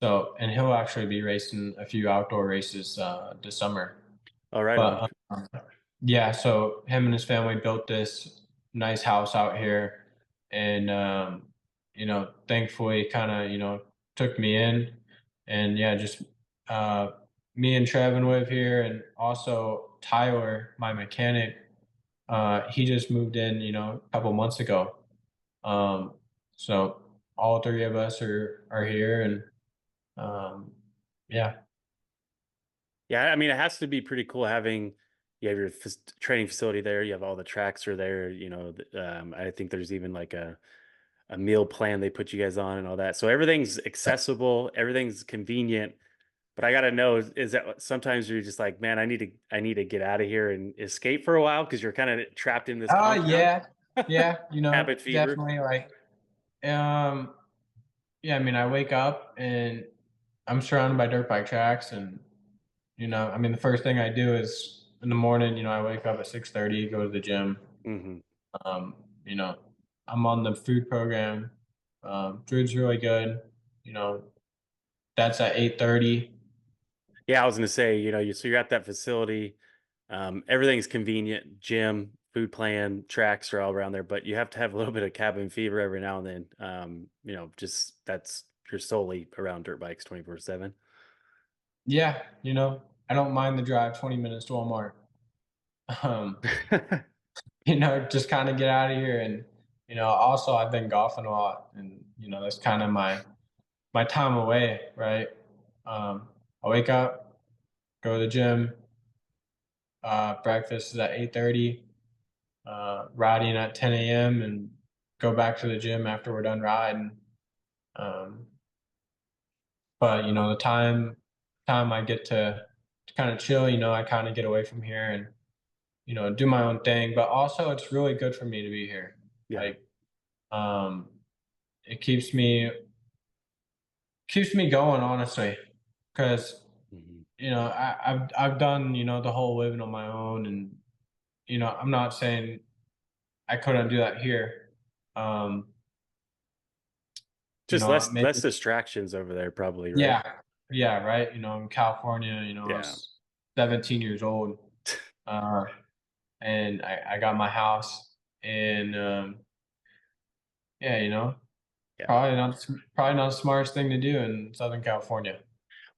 So, and he'll actually be racing a few outdoor races this summer. All right. On. But yeah, so him and his family built this nice house out here, and thankfully, kind of took me in, and yeah, just uh, me and Trevin live here, and also Tyler, my mechanic. He just moved in, a couple months ago. Um, so all three of us are here, and um, yeah. Yeah, I mean, it has to be pretty cool having you have your training facility there. You have all the tracks are there. I think there's even like a meal plan they put you guys on and all that. So everything's accessible, everything's convenient. But I gotta know is that sometimes you're just like, man, I need to get out of here and escape for a while because you're kind of trapped in this compound. Yeah, yeah, Habit fever. definitely. Um, yeah. I mean, I wake up and I'm surrounded by dirt bike tracks, and I mean, the first thing I do is in the morning. I wake up at 6:30, go to the gym. Hmm. Um, you know, I'm on the food program. Food's really good. You know, that's at 8:30. Yeah, I was gonna say, so you're at that facility. Everything's convenient, gym, food plan, tracks are all around there, but you have to have a little bit of cabin fever every now and then. Just that's you're solely around dirt bikes 24/7. Yeah, I don't mind the drive 20 minutes to Walmart. Um, just kind of get out of here. And, also I've been golfing a lot, and, that's kind of my time away, right? I wake up, go to the gym, breakfast is at 8:30, riding at 10 a.m. and go back to the gym after we're done riding. Um, but the time I get to kind of chill, I kind of get away from here and do my own thing. But also, it's really good for me to be here. Yeah. Like, um, it keeps me going, honestly, because Mhm. I've done the whole living on my own, and I'm not saying I couldn't do that here. Um, Just less maybe distractions over there, probably, right? yeah, yeah, right. In California, I Yeah. was 17 years old, uh, and I got my house, and yeah, Yeah. probably not the smartest thing to do in Southern California.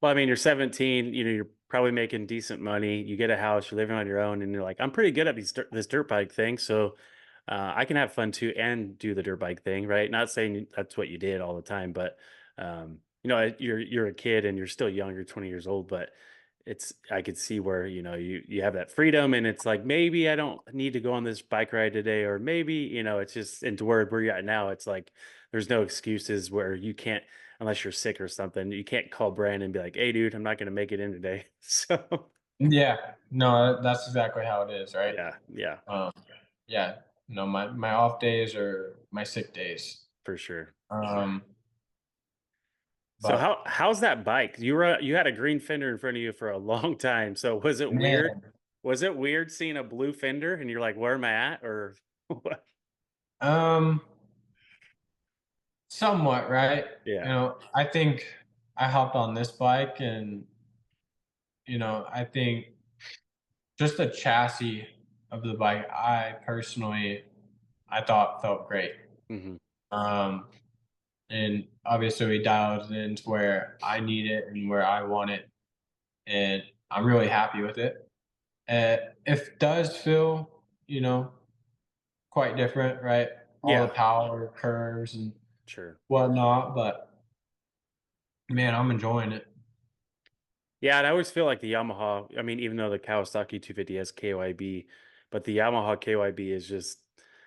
Well, I mean, you're 17, you're probably making decent money. You get a house, you're living on your own, and you're like, I'm pretty good at this dirt bike thing. So I can have fun too and do the dirt bike thing, right? Not saying that's what you did all the time, but you're a kid and you're still young, you're 20 years old, but I could see where, you have that freedom, and it's like, maybe I don't need to go on this bike ride today, or maybe, it's just into where you're at now. It's like there's no excuses where you can't, unless you're sick or something, you can't call Brandon and be like, hey dude, I'm not gonna make it in today. So Yeah, no, that's exactly how it is, right? yeah, yeah, Um, yeah, no, my off days are my sick days. for sure. Um, So but how's that bike? You had a green fender in front of you for a long time. So was it weird? man, Was it weird seeing a blue fender and you're like, where am I at? Or what? um, somewhat, right? Yeah. I think I hopped on this bike and, I think just the chassis of the bike, I thought felt great. Hmm. Um, and obviously we dialed it into where I need it and where I want it, and I'm really happy with it. It does feel, quite different, right? All the Yeah, power curves and sure. whatnot, but man, I'm enjoying it. Yeah, and I always feel like the Yamaha, I mean, even though the Kawasaki 250 has KYB, but the Yamaha KYB is just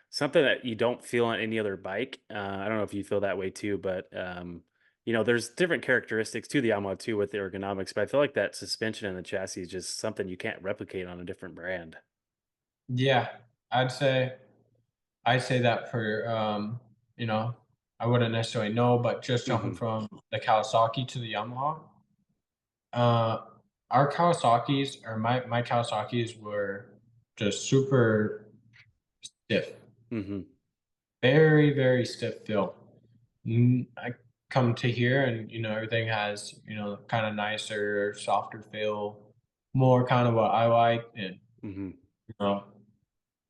something that you don't feel on any other bike. I don't know if you feel that way too, but there's different characteristics to the Yamaha too with the ergonomics, but I feel like that suspension and the chassis is just something you can't replicate on a different brand. Yeah, I'd say I'd say that for you know, I wouldn't necessarily know, but just jumping Hmm. from the Kawasaki to the Yamaha, uh, our Kawasaki's or my Kawasaki's were just super stiff, Hmm. very, very stiff feel. I come to here and, everything has, kind of nicer, softer feel, more kind of what I like. And, Hmm. you know,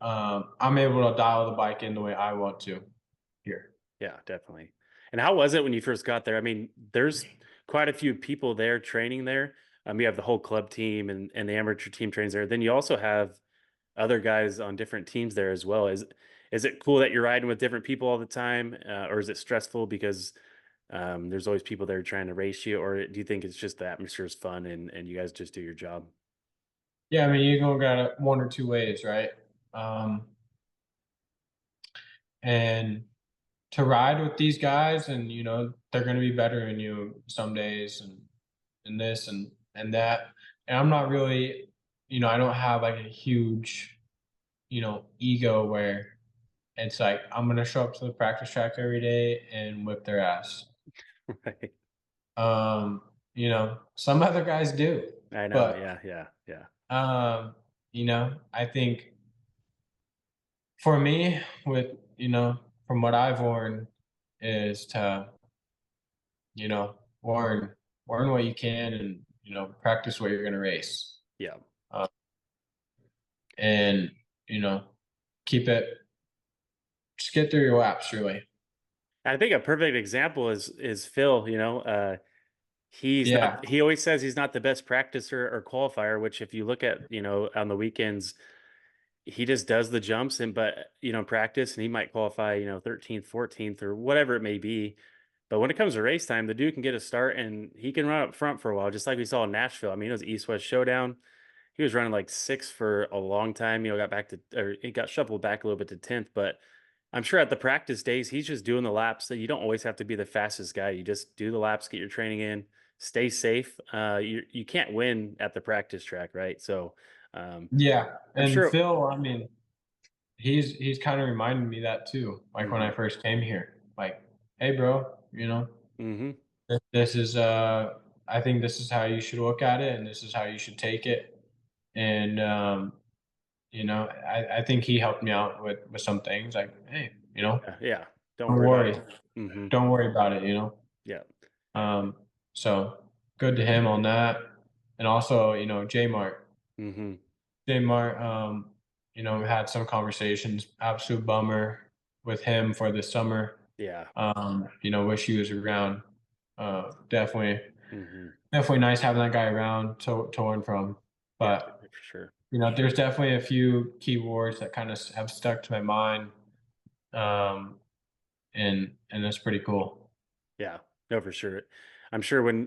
I'm able to dial the bike in the way I want to here. Yeah, definitely. And how was it when you first got there? I mean, there's quite a few people there training there. You have the whole club team and the amateur team trains there. Then you also have other guys on different teams there as well. Is it cool that you're riding with different people all the time, or is it stressful because there's always people there trying to race you, or do you think it's just the atmosphere is fun and you guys just do your job? Yeah, I mean, you can go got it one or two ways, right? Um, and to ride with these guys, and they're going to be better than you some days, and this and that. And I'm not really, I don't have like a huge, ego where it's like I'm gonna show up to the practice track every day and whip their ass. Right. Some other guys do, I know. but Yeah. Yeah. Yeah. I think for me, with from what I've learned, is to learn what you can, and practice what you're gonna race, Yeah. uh, and you know keep it, just get through your laps, really. I think a perfect example is Phil. Yeah, He always says he's not the best practicer or qualifier, which if you look at, on the weekends, he just does the jumps and but, practice and he might qualify, 13th, 14th or whatever it may be. But when it comes to race time, the dude can get a start and he can run up front for a while, just like we saw in Nashville. I mean, it was East-West showdown. He was running like six for a long time, got back to, or it got shuffled back a little bit to 10th, but I'm sure at the practice days, he's just doing the laps. So you don't always have to be the fastest guy. You just do the laps, get your training in, stay safe. You can't win at the practice track, right? So um, yeah, I'm and sure. Phil, I mean, he's kind of reminded me that too. Like when Hmm. I first came here, like, hey, bro, Hmm. this is I think this is how you should look at it, and this is how you should take it. And I think he helped me out with some things. Like, hey, Yeah. Don't don't worry about worry, it. Hmm. don't worry about it. Yeah. So good to him on that, and also J Mart. Hmm. J Mart, we had some conversations. Absolute bummer with him for the summer. Yeah. Wish he was around. Definitely, Hmm. definitely nice having that guy around to learn from. Yeah, But definitely for sure. there's definitely a few keywords that kind of have stuck to my mind, um, and that's pretty cool. Yeah, no, for sure. I'm sure when,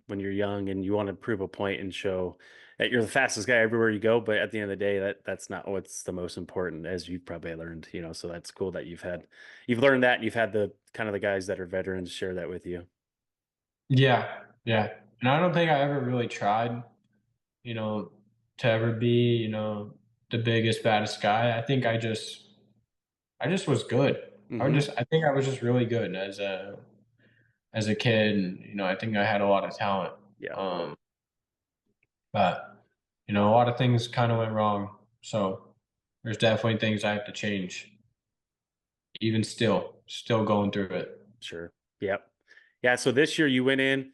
when you're young and you want to prove a point and show that you're the fastest guy everywhere you go, but at the end of the day, that's not what's the most important, as you've probably learned, so that's cool that you've learned that and you've had the kind of the guys that are veterans share that with you. Yeah, yeah, and I don't think I ever really tried, you know, to ever be, the biggest, baddest guy. I think I just was good. Hmm. I think I was just really good as a kid, and, I think I had a lot of talent. Yeah. Um, but, a lot of things kinda went wrong, so there's definitely things I have to change, even still going through it. Sure. Yep. Yeah. So this year you went in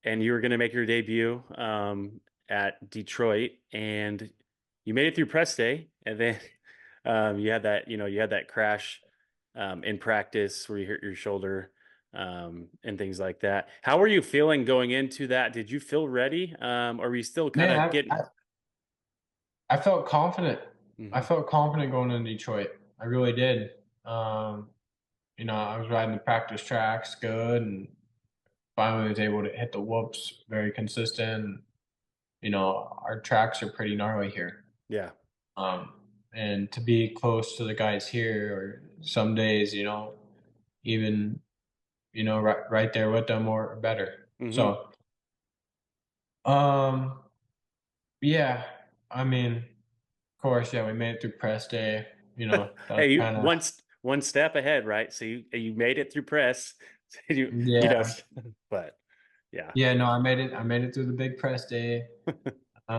and you were going to make your debut at Detroit, and you made it through press day, and then you had that crash in practice where you hurt your shoulder and things like that. How were you feeling going into that? Did you feel ready, or were you still kind Man, of I getting? I I felt confident. I Hmm. felt confident going into Detroit. I really did. Um, I was riding the practice tracks good, and finally was able to hit the whoops very consistent. Our tracks are pretty gnarly here. Yeah. Um, and to be close to the guys here, or some days, even, right there with them or better. Hmm. So, um, yeah, I mean, of course, yeah, we made it through press day. That was Hey, kind of, one step ahead, right? So you made it through press. yeah, But yeah. yeah, no, I made it through the big press day.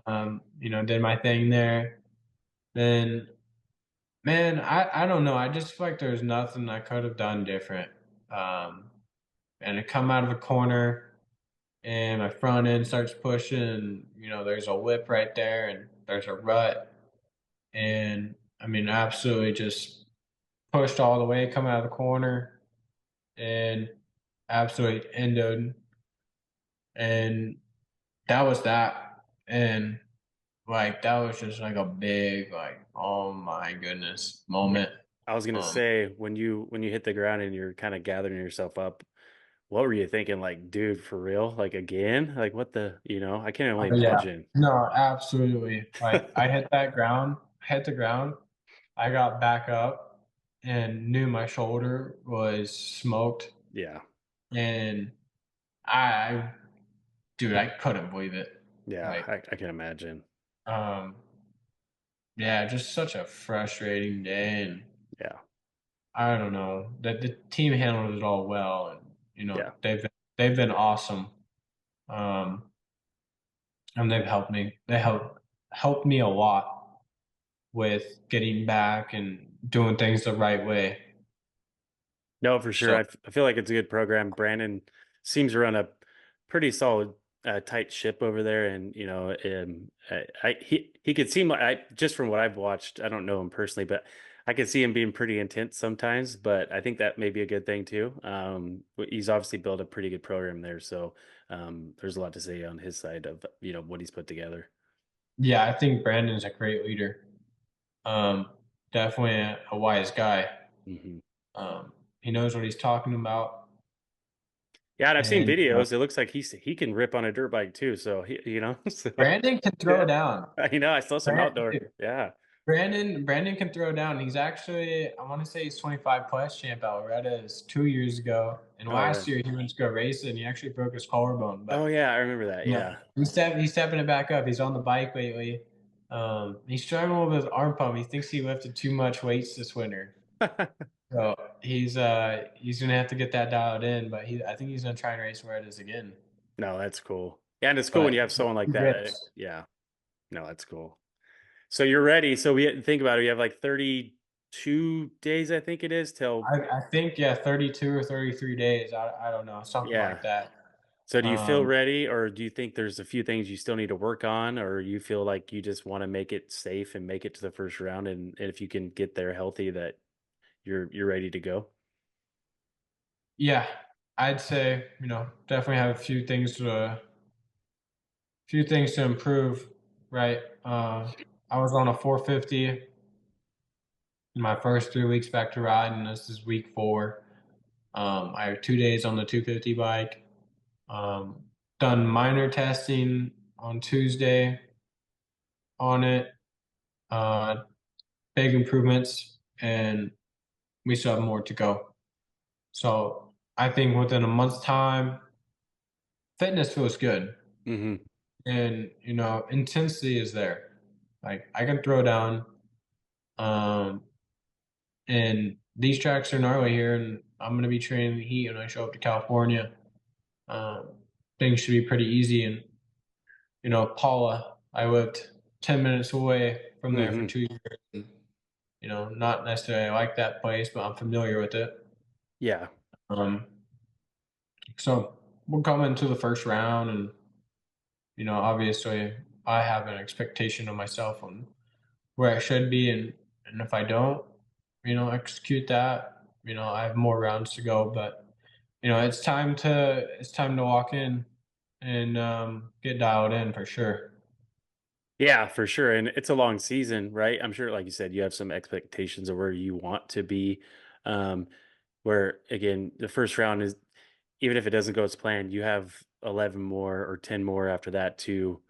Did my thing there. Then, man, I don't know. I just feel like there's nothing I could have done different. Um, and I come out of a corner and my front end starts pushing. And, there's a whip right there and there's a rut. And I mean, absolutely just pushed all the way, coming out of the corner and absolutely ended. And that was that. And like, that was just like a big, like, oh my goodness Yeah. moment. I was gonna Um, say when you hit the ground and you're kind of gathering yourself up, what were you thinking? Like, dude, for real? Like again? Like what I can't only yeah, imagine. no, absolutely. Like, I hit the ground, I got back up and knew my shoulder was smoked. Yeah. And I dude, I couldn't believe it. Yeah. Like, I can imagine. um, yeah, just such a frustrating day. And Yeah. I don't know that the team handled it all well, and Yeah. they've been awesome. Um, and they've helped me. They helped me a lot with getting back and doing things the right way. No, for sure. So I feel like it's a good program. Brandon seems to run a pretty solid, tight ship over there, and he could seem like just from what I've watched. I don't know him personally, but I could see him being pretty intense sometimes. But I think that may be a good thing too. He's obviously built a pretty good program there, so there's a lot to say on his side of what he's put together. yeah, I think Brandon's a great leader. Um, Definitely a wise guy. Hmm. Um, he knows what he's talking about, Yeah, and I've seen and videos. It looks like he can rip on a dirt bike too. So so Brandon can throw yeah. down. I saw some outdoor. Dude, Yeah. Brandon can throw down. He's actually, I want to say he's 25 plus champ at Loretta's 2 years ago. And Oh yeah. last year he went to go race it and he actually broke his collarbone. Oh But yeah, I remember that. yeah, Yeah. he's stepping it back up. He's on the bike lately. He's struggling with his arm pump. He thinks he lifted too much weights this winter. So he's gonna have to get that dialed in, but I think he's gonna try and race Loretta's again. No, that's cool. Yeah, and it's cool when But you have someone he like that. rips. Yeah. No, that's cool. So you're ready. So we think about it. You have like 32 days, I think it is, till I think, yeah, 32 or 33 days. I don't know, something yeah. like that. So do you feel Um, ready, or do you think there's a few things you still need to work on, or you feel like you just want to make it safe and make it to the first round, and if you can get there healthy, that you're ready to go? yeah, I'd say, definitely have a few things to improve, right? I was on a 450 in my first 3 weeks back to riding. This is week 4. I have 2 days on the 250 bike. Um, Done minor testing on Tuesday on it. Uh, Big improvements, and we still have more to go. So I think within a month's time, fitness feels good, Hmm. and intensity is there. Like I can throw down, um, and these tracks are gnarly here, and I'm gonna be training the heat when I show up to California. Um, Things should be pretty easy, and Paula, I lived 10 minutes away from there for Hmm. 2 years. And, not necessarily like that place, but I'm familiar with it. Yeah. Um, so we'll come into the first round, and obviously, I have an expectation of myself on where I should be, and if I don't, execute that, I have more rounds to go, but it's time to walk in and get dialed in for sure. Yeah, for sure. And it's a long season, right? I'm sure, like you said, you have some expectations of where you want to be. Um, where again, the first round is, even if it doesn't go as planned, you have 11 more or 10 more after that to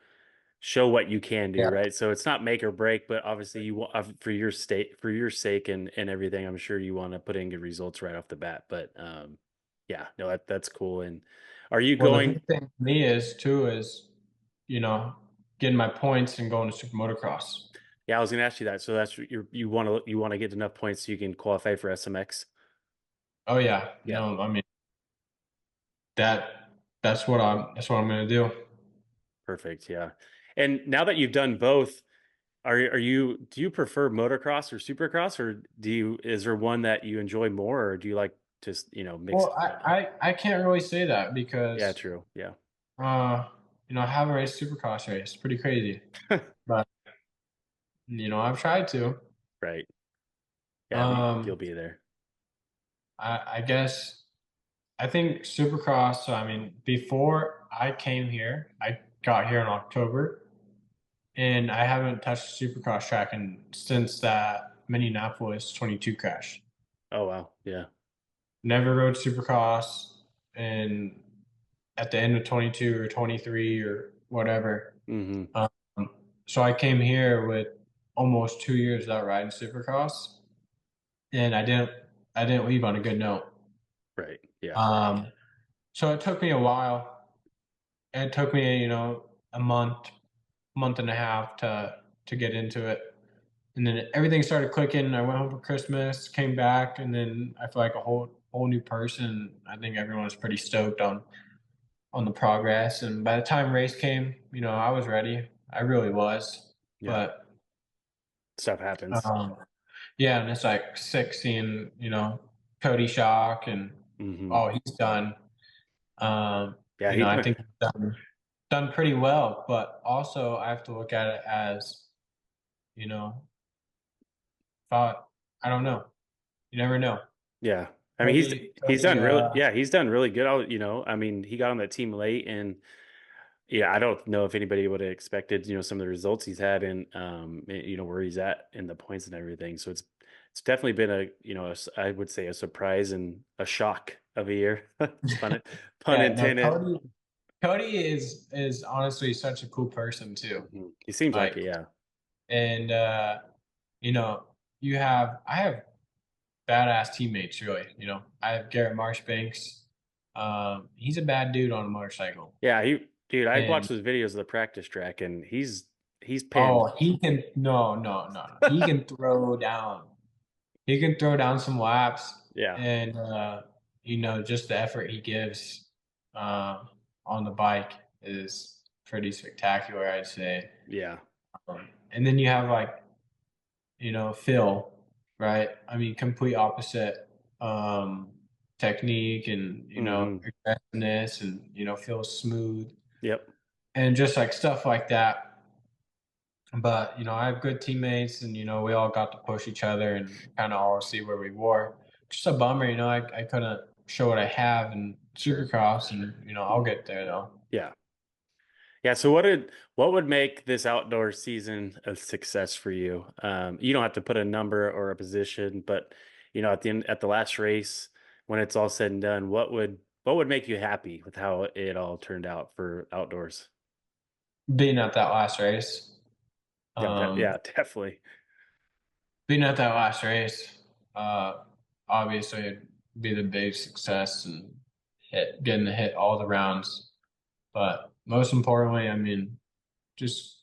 show what you can do, Yeah. right? So it's not make or break, but obviously you want, for your state, for your sake and everything, I'm sure you want to put in good results right off the bat. But yeah, no, that's cool. And are you Well, the going? big thing for me is too is you know getting my points and going to super motocross. Yeah, I was going to ask you that. So that's you want to get enough points so you can qualify for SMX. Oh yeah, Yeah, I mean that's what I'm gonna do. perfect. Yeah. And now that you've done both, are you do you prefer motocross or supercross, or is there one that you enjoy more, or do you like just, mix Well, it all up? I can't really say that Yeah, because true. Yeah. I haven't raced supercross race. It's pretty crazy, but I've tried to. Right. Yeah, you'll Um, be there. I guess I think supercross. So I mean, before I came here, I got here in October, and I haven't touched a supercross track since that Minneapolis 22 crash. Oh wow. Yeah. Never rode supercross, and at the end of 22 or 23 or whatever. Mhm. Um, so I came here with almost 2 years without riding supercross, and I didn't leave on a good note. Right. Yeah. Um, so it took me a while. It took me, a month and a half to get into it, and then everything started clicking. I went home for Christmas, came back, and then I feel like a whole new person. I think everyone was pretty stoked on the progress, and by the time race came, I was ready. I really was, Yeah. but Stuff happens. um, yeah, and it's like sick seeing Cody Shock and Mhm. oh he's done. Yeah, he I done. think he's done pretty well, but also I have to look at it as you know, thought I don't know. You never know. Yeah. I mean, he's Cody, done really, yeah, he's done really good. I mean, he got on that team late, and yeah, I don't know if anybody would have expected, some of the results he's had, and where he's at in the points and everything. So it's definitely been I would say a surprise and a shock of a year. pun pun yeah, no, intended. Cody is honestly such a cool person too. Mhm. He seems like Like, it, yeah. and you know, I have badass teammates really. I have Garrett Marshbanks. He's a bad dude on a motorcycle, Yeah, dude, I watched and those videos of the practice track, and he's pinned. oh, he can no, he can throw down. He can throw down some laps, Yeah, and just the effort he gives uh, on the bike is pretty spectacular, I'd say. yeah. And then you have like Phil, right? I mean, complete opposite um, technique and Hmm. aggressiveness, and feels smooth Yep. and just like stuff like that. But I have good teammates, and we all got to push each other and kind of all see where we were. Just a bummer, I couldn't show what I have in Sure. Supercross, and I'll get there though. Yeah. Yeah. So what would make this outdoor season a success for you? You don't have to put a number or a position, but at the last race, when it's all said and done, what would make you happy with how it all turned out for outdoors? Being at that last race, Yeah, um, yeah, definitely. being at that last race, uh, obviously it'd be the big success and getting to hit all the rounds. But most importantly, I mean, just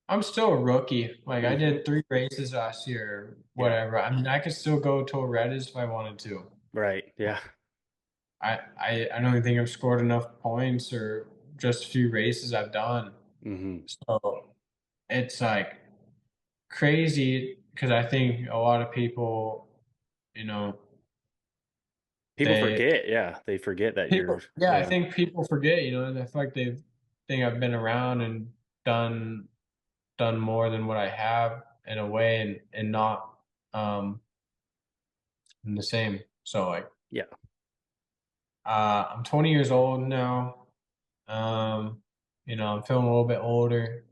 I'm still a rookie. Like I Hmm. did 3 races last year, Yeah, whatever. I mean, I could still go to Loretta's if I wanted to. right. Yeah. I don't even think I've scored enough points or just a few races I've done. Hmm. So it's like crazy because I think a lot of people, you know, People they forget. Yeah, they forget that you're. people yeah, I Yeah, think people forget, I feel like they think I've been around and done done more than what I have in a way and not um the same. So like yeah. I'm 20 years old now. Um, I'm feeling a little bit older.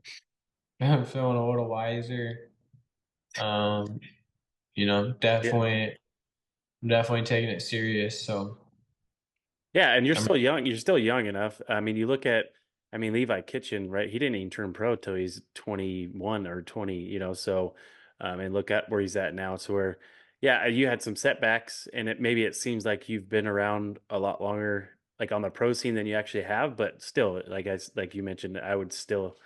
I'm feeling a little wiser. Um, Yeah. definitely taking it serious. So Yeah, and you're I'm still young. You're still young enough. I mean, you look at, I mean, Levi Kitchen, right? He didn't even turn pro till he's 21 or 20, so, and look at where he's at now. So where, yeah, you had some setbacks, and maybe it seems like you've been around a lot longer, like on the pro scene than you actually have, but still, like you mentioned, I would still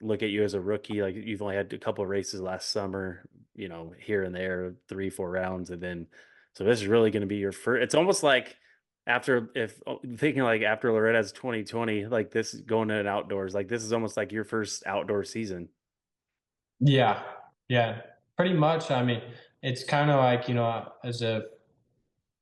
look at you as a rookie. Like you've only had a couple of races last summer, here and there, 3, 4 rounds. And then, so this is really going to be your first, it's almost like after, if thinking like after Loretta's 2020, like this going to an outdoors, like this is almost like your first outdoor season. Yeah, yeah, pretty much. I mean, it's kind of like, as if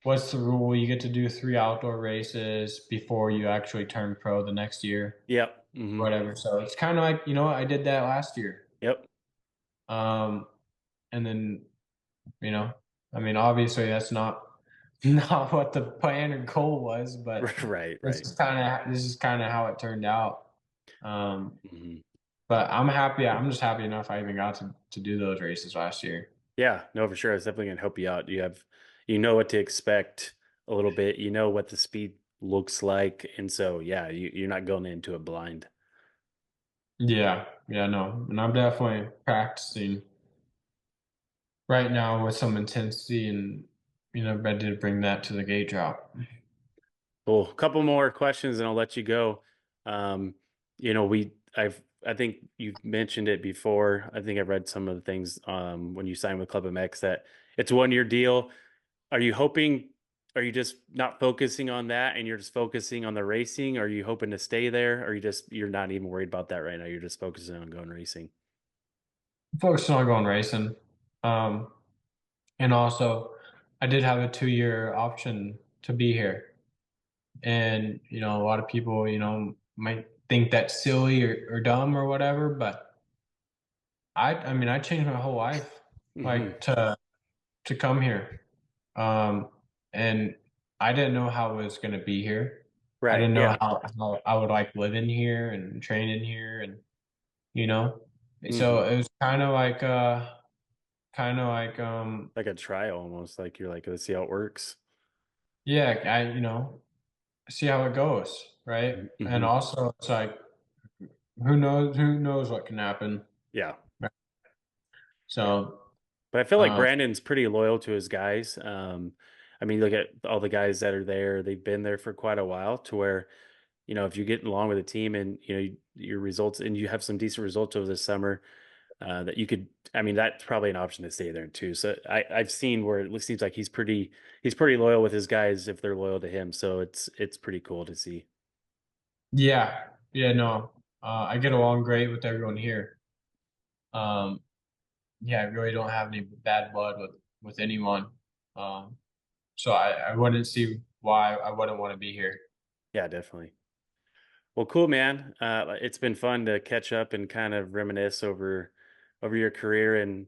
what's the rule? You get to do 3 outdoor races before you actually turn pro the next year, Yep. Hmm. whatever. So it's kind of like, I did that last year. Yep. Um, and then, you know, I mean, obviously that's not not what the plan or goal was, but Right. this Right. is kind of how it turned out. Um, Hmm. but I'm happy. I'm just happy enough I even got to do those races last year. Yeah, no, for sure. It's definitely going to help you out. You know what to expect a little bit. You know what the speed looks like. And so, yeah, you're not going into it blind. Yeah, yeah, no, and I'm definitely practicing right now with some intensity, and ready to bring that to the gate drop. Cool. A couple more questions and I'll let you go. Um, I think you've mentioned it before. I think I've read some of the things when you signed with Club MX that it's a 1-year deal. Are you hoping, are you just not focusing on that and you're just focusing on the racing? Are you hoping to stay there? Or you're not even worried about that right now? You're just focusing on going racing. Focusing on going racing, um, and also I did have a 2-year option to be here, and a lot of people might think that's silly or dumb or whatever, but I mean I changed my whole life Hmm. like to come here. Um, and I didn't know how I was gonna be here. I Right. didn't know Yeah. how I would like live in here and train in here, and you know, so Hmm. it was kind of like Like a trial almost. Like you're like, let's see how it works. yeah, I see how it goes, right? And Hmm. also it's like who knows what can happen. Yeah. Right? Yeah. So But I feel like um, Brandon's pretty loyal to his guys. I mean, look at all the guys that are there; they've been there for quite a while. To where, if you get along with the team and your results, and you have some decent results over the summer, that you could. I mean, that's probably an option to stay there too. So I've seen where it seems like he's pretty loyal with his guys if they're loyal to him. So it's pretty cool to see. yeah, yeah, no, I get along great with everyone here. Um, yeah, I really don't have any bad blood with anyone. Um, so I wouldn't see why I wouldn't want to be here. Yeah, definitely. Well, cool, man. It's been fun to catch up and kind of reminisce over your career and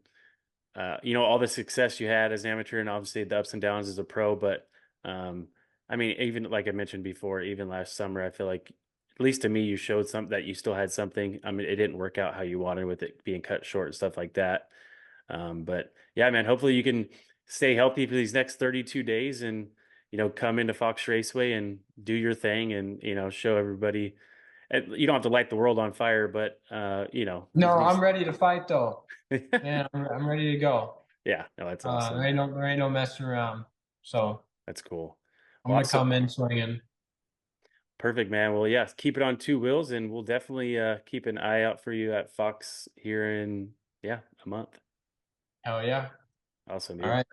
all the success you had as an amateur and obviously the ups and downs as a pro. But um, I mean, even like I mentioned before, even last summer, I feel like, at least to me, you showed something that you still had something. I mean, it didn't work out how you wanted with it being cut short and stuff like that. But yeah, man, hopefully you can stay healthy for these next 32 days and, come into Fox Raceway and do your thing and, show everybody. And you don't have to light the world on fire, but, No, at I'm least. ready to fight though. Man, I'm ready to go. Yeah, no, that's awesome. There ain't no messing around. So That's cool. I'm gonna Awesome. come in swinging. Perfect, man. Well, yes, keep it on two wheels, and we'll definitely keep an eye out for you at Fox here in, yeah, a month. Hell yeah. Awesome, All dude. right.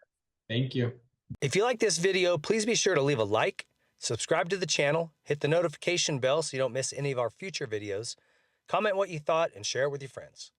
Thank you. If you like this video, please be sure to leave a like, subscribe to the channel, hit the notification bell so you don't miss any of our future videos, comment what you thought, and share it with your friends.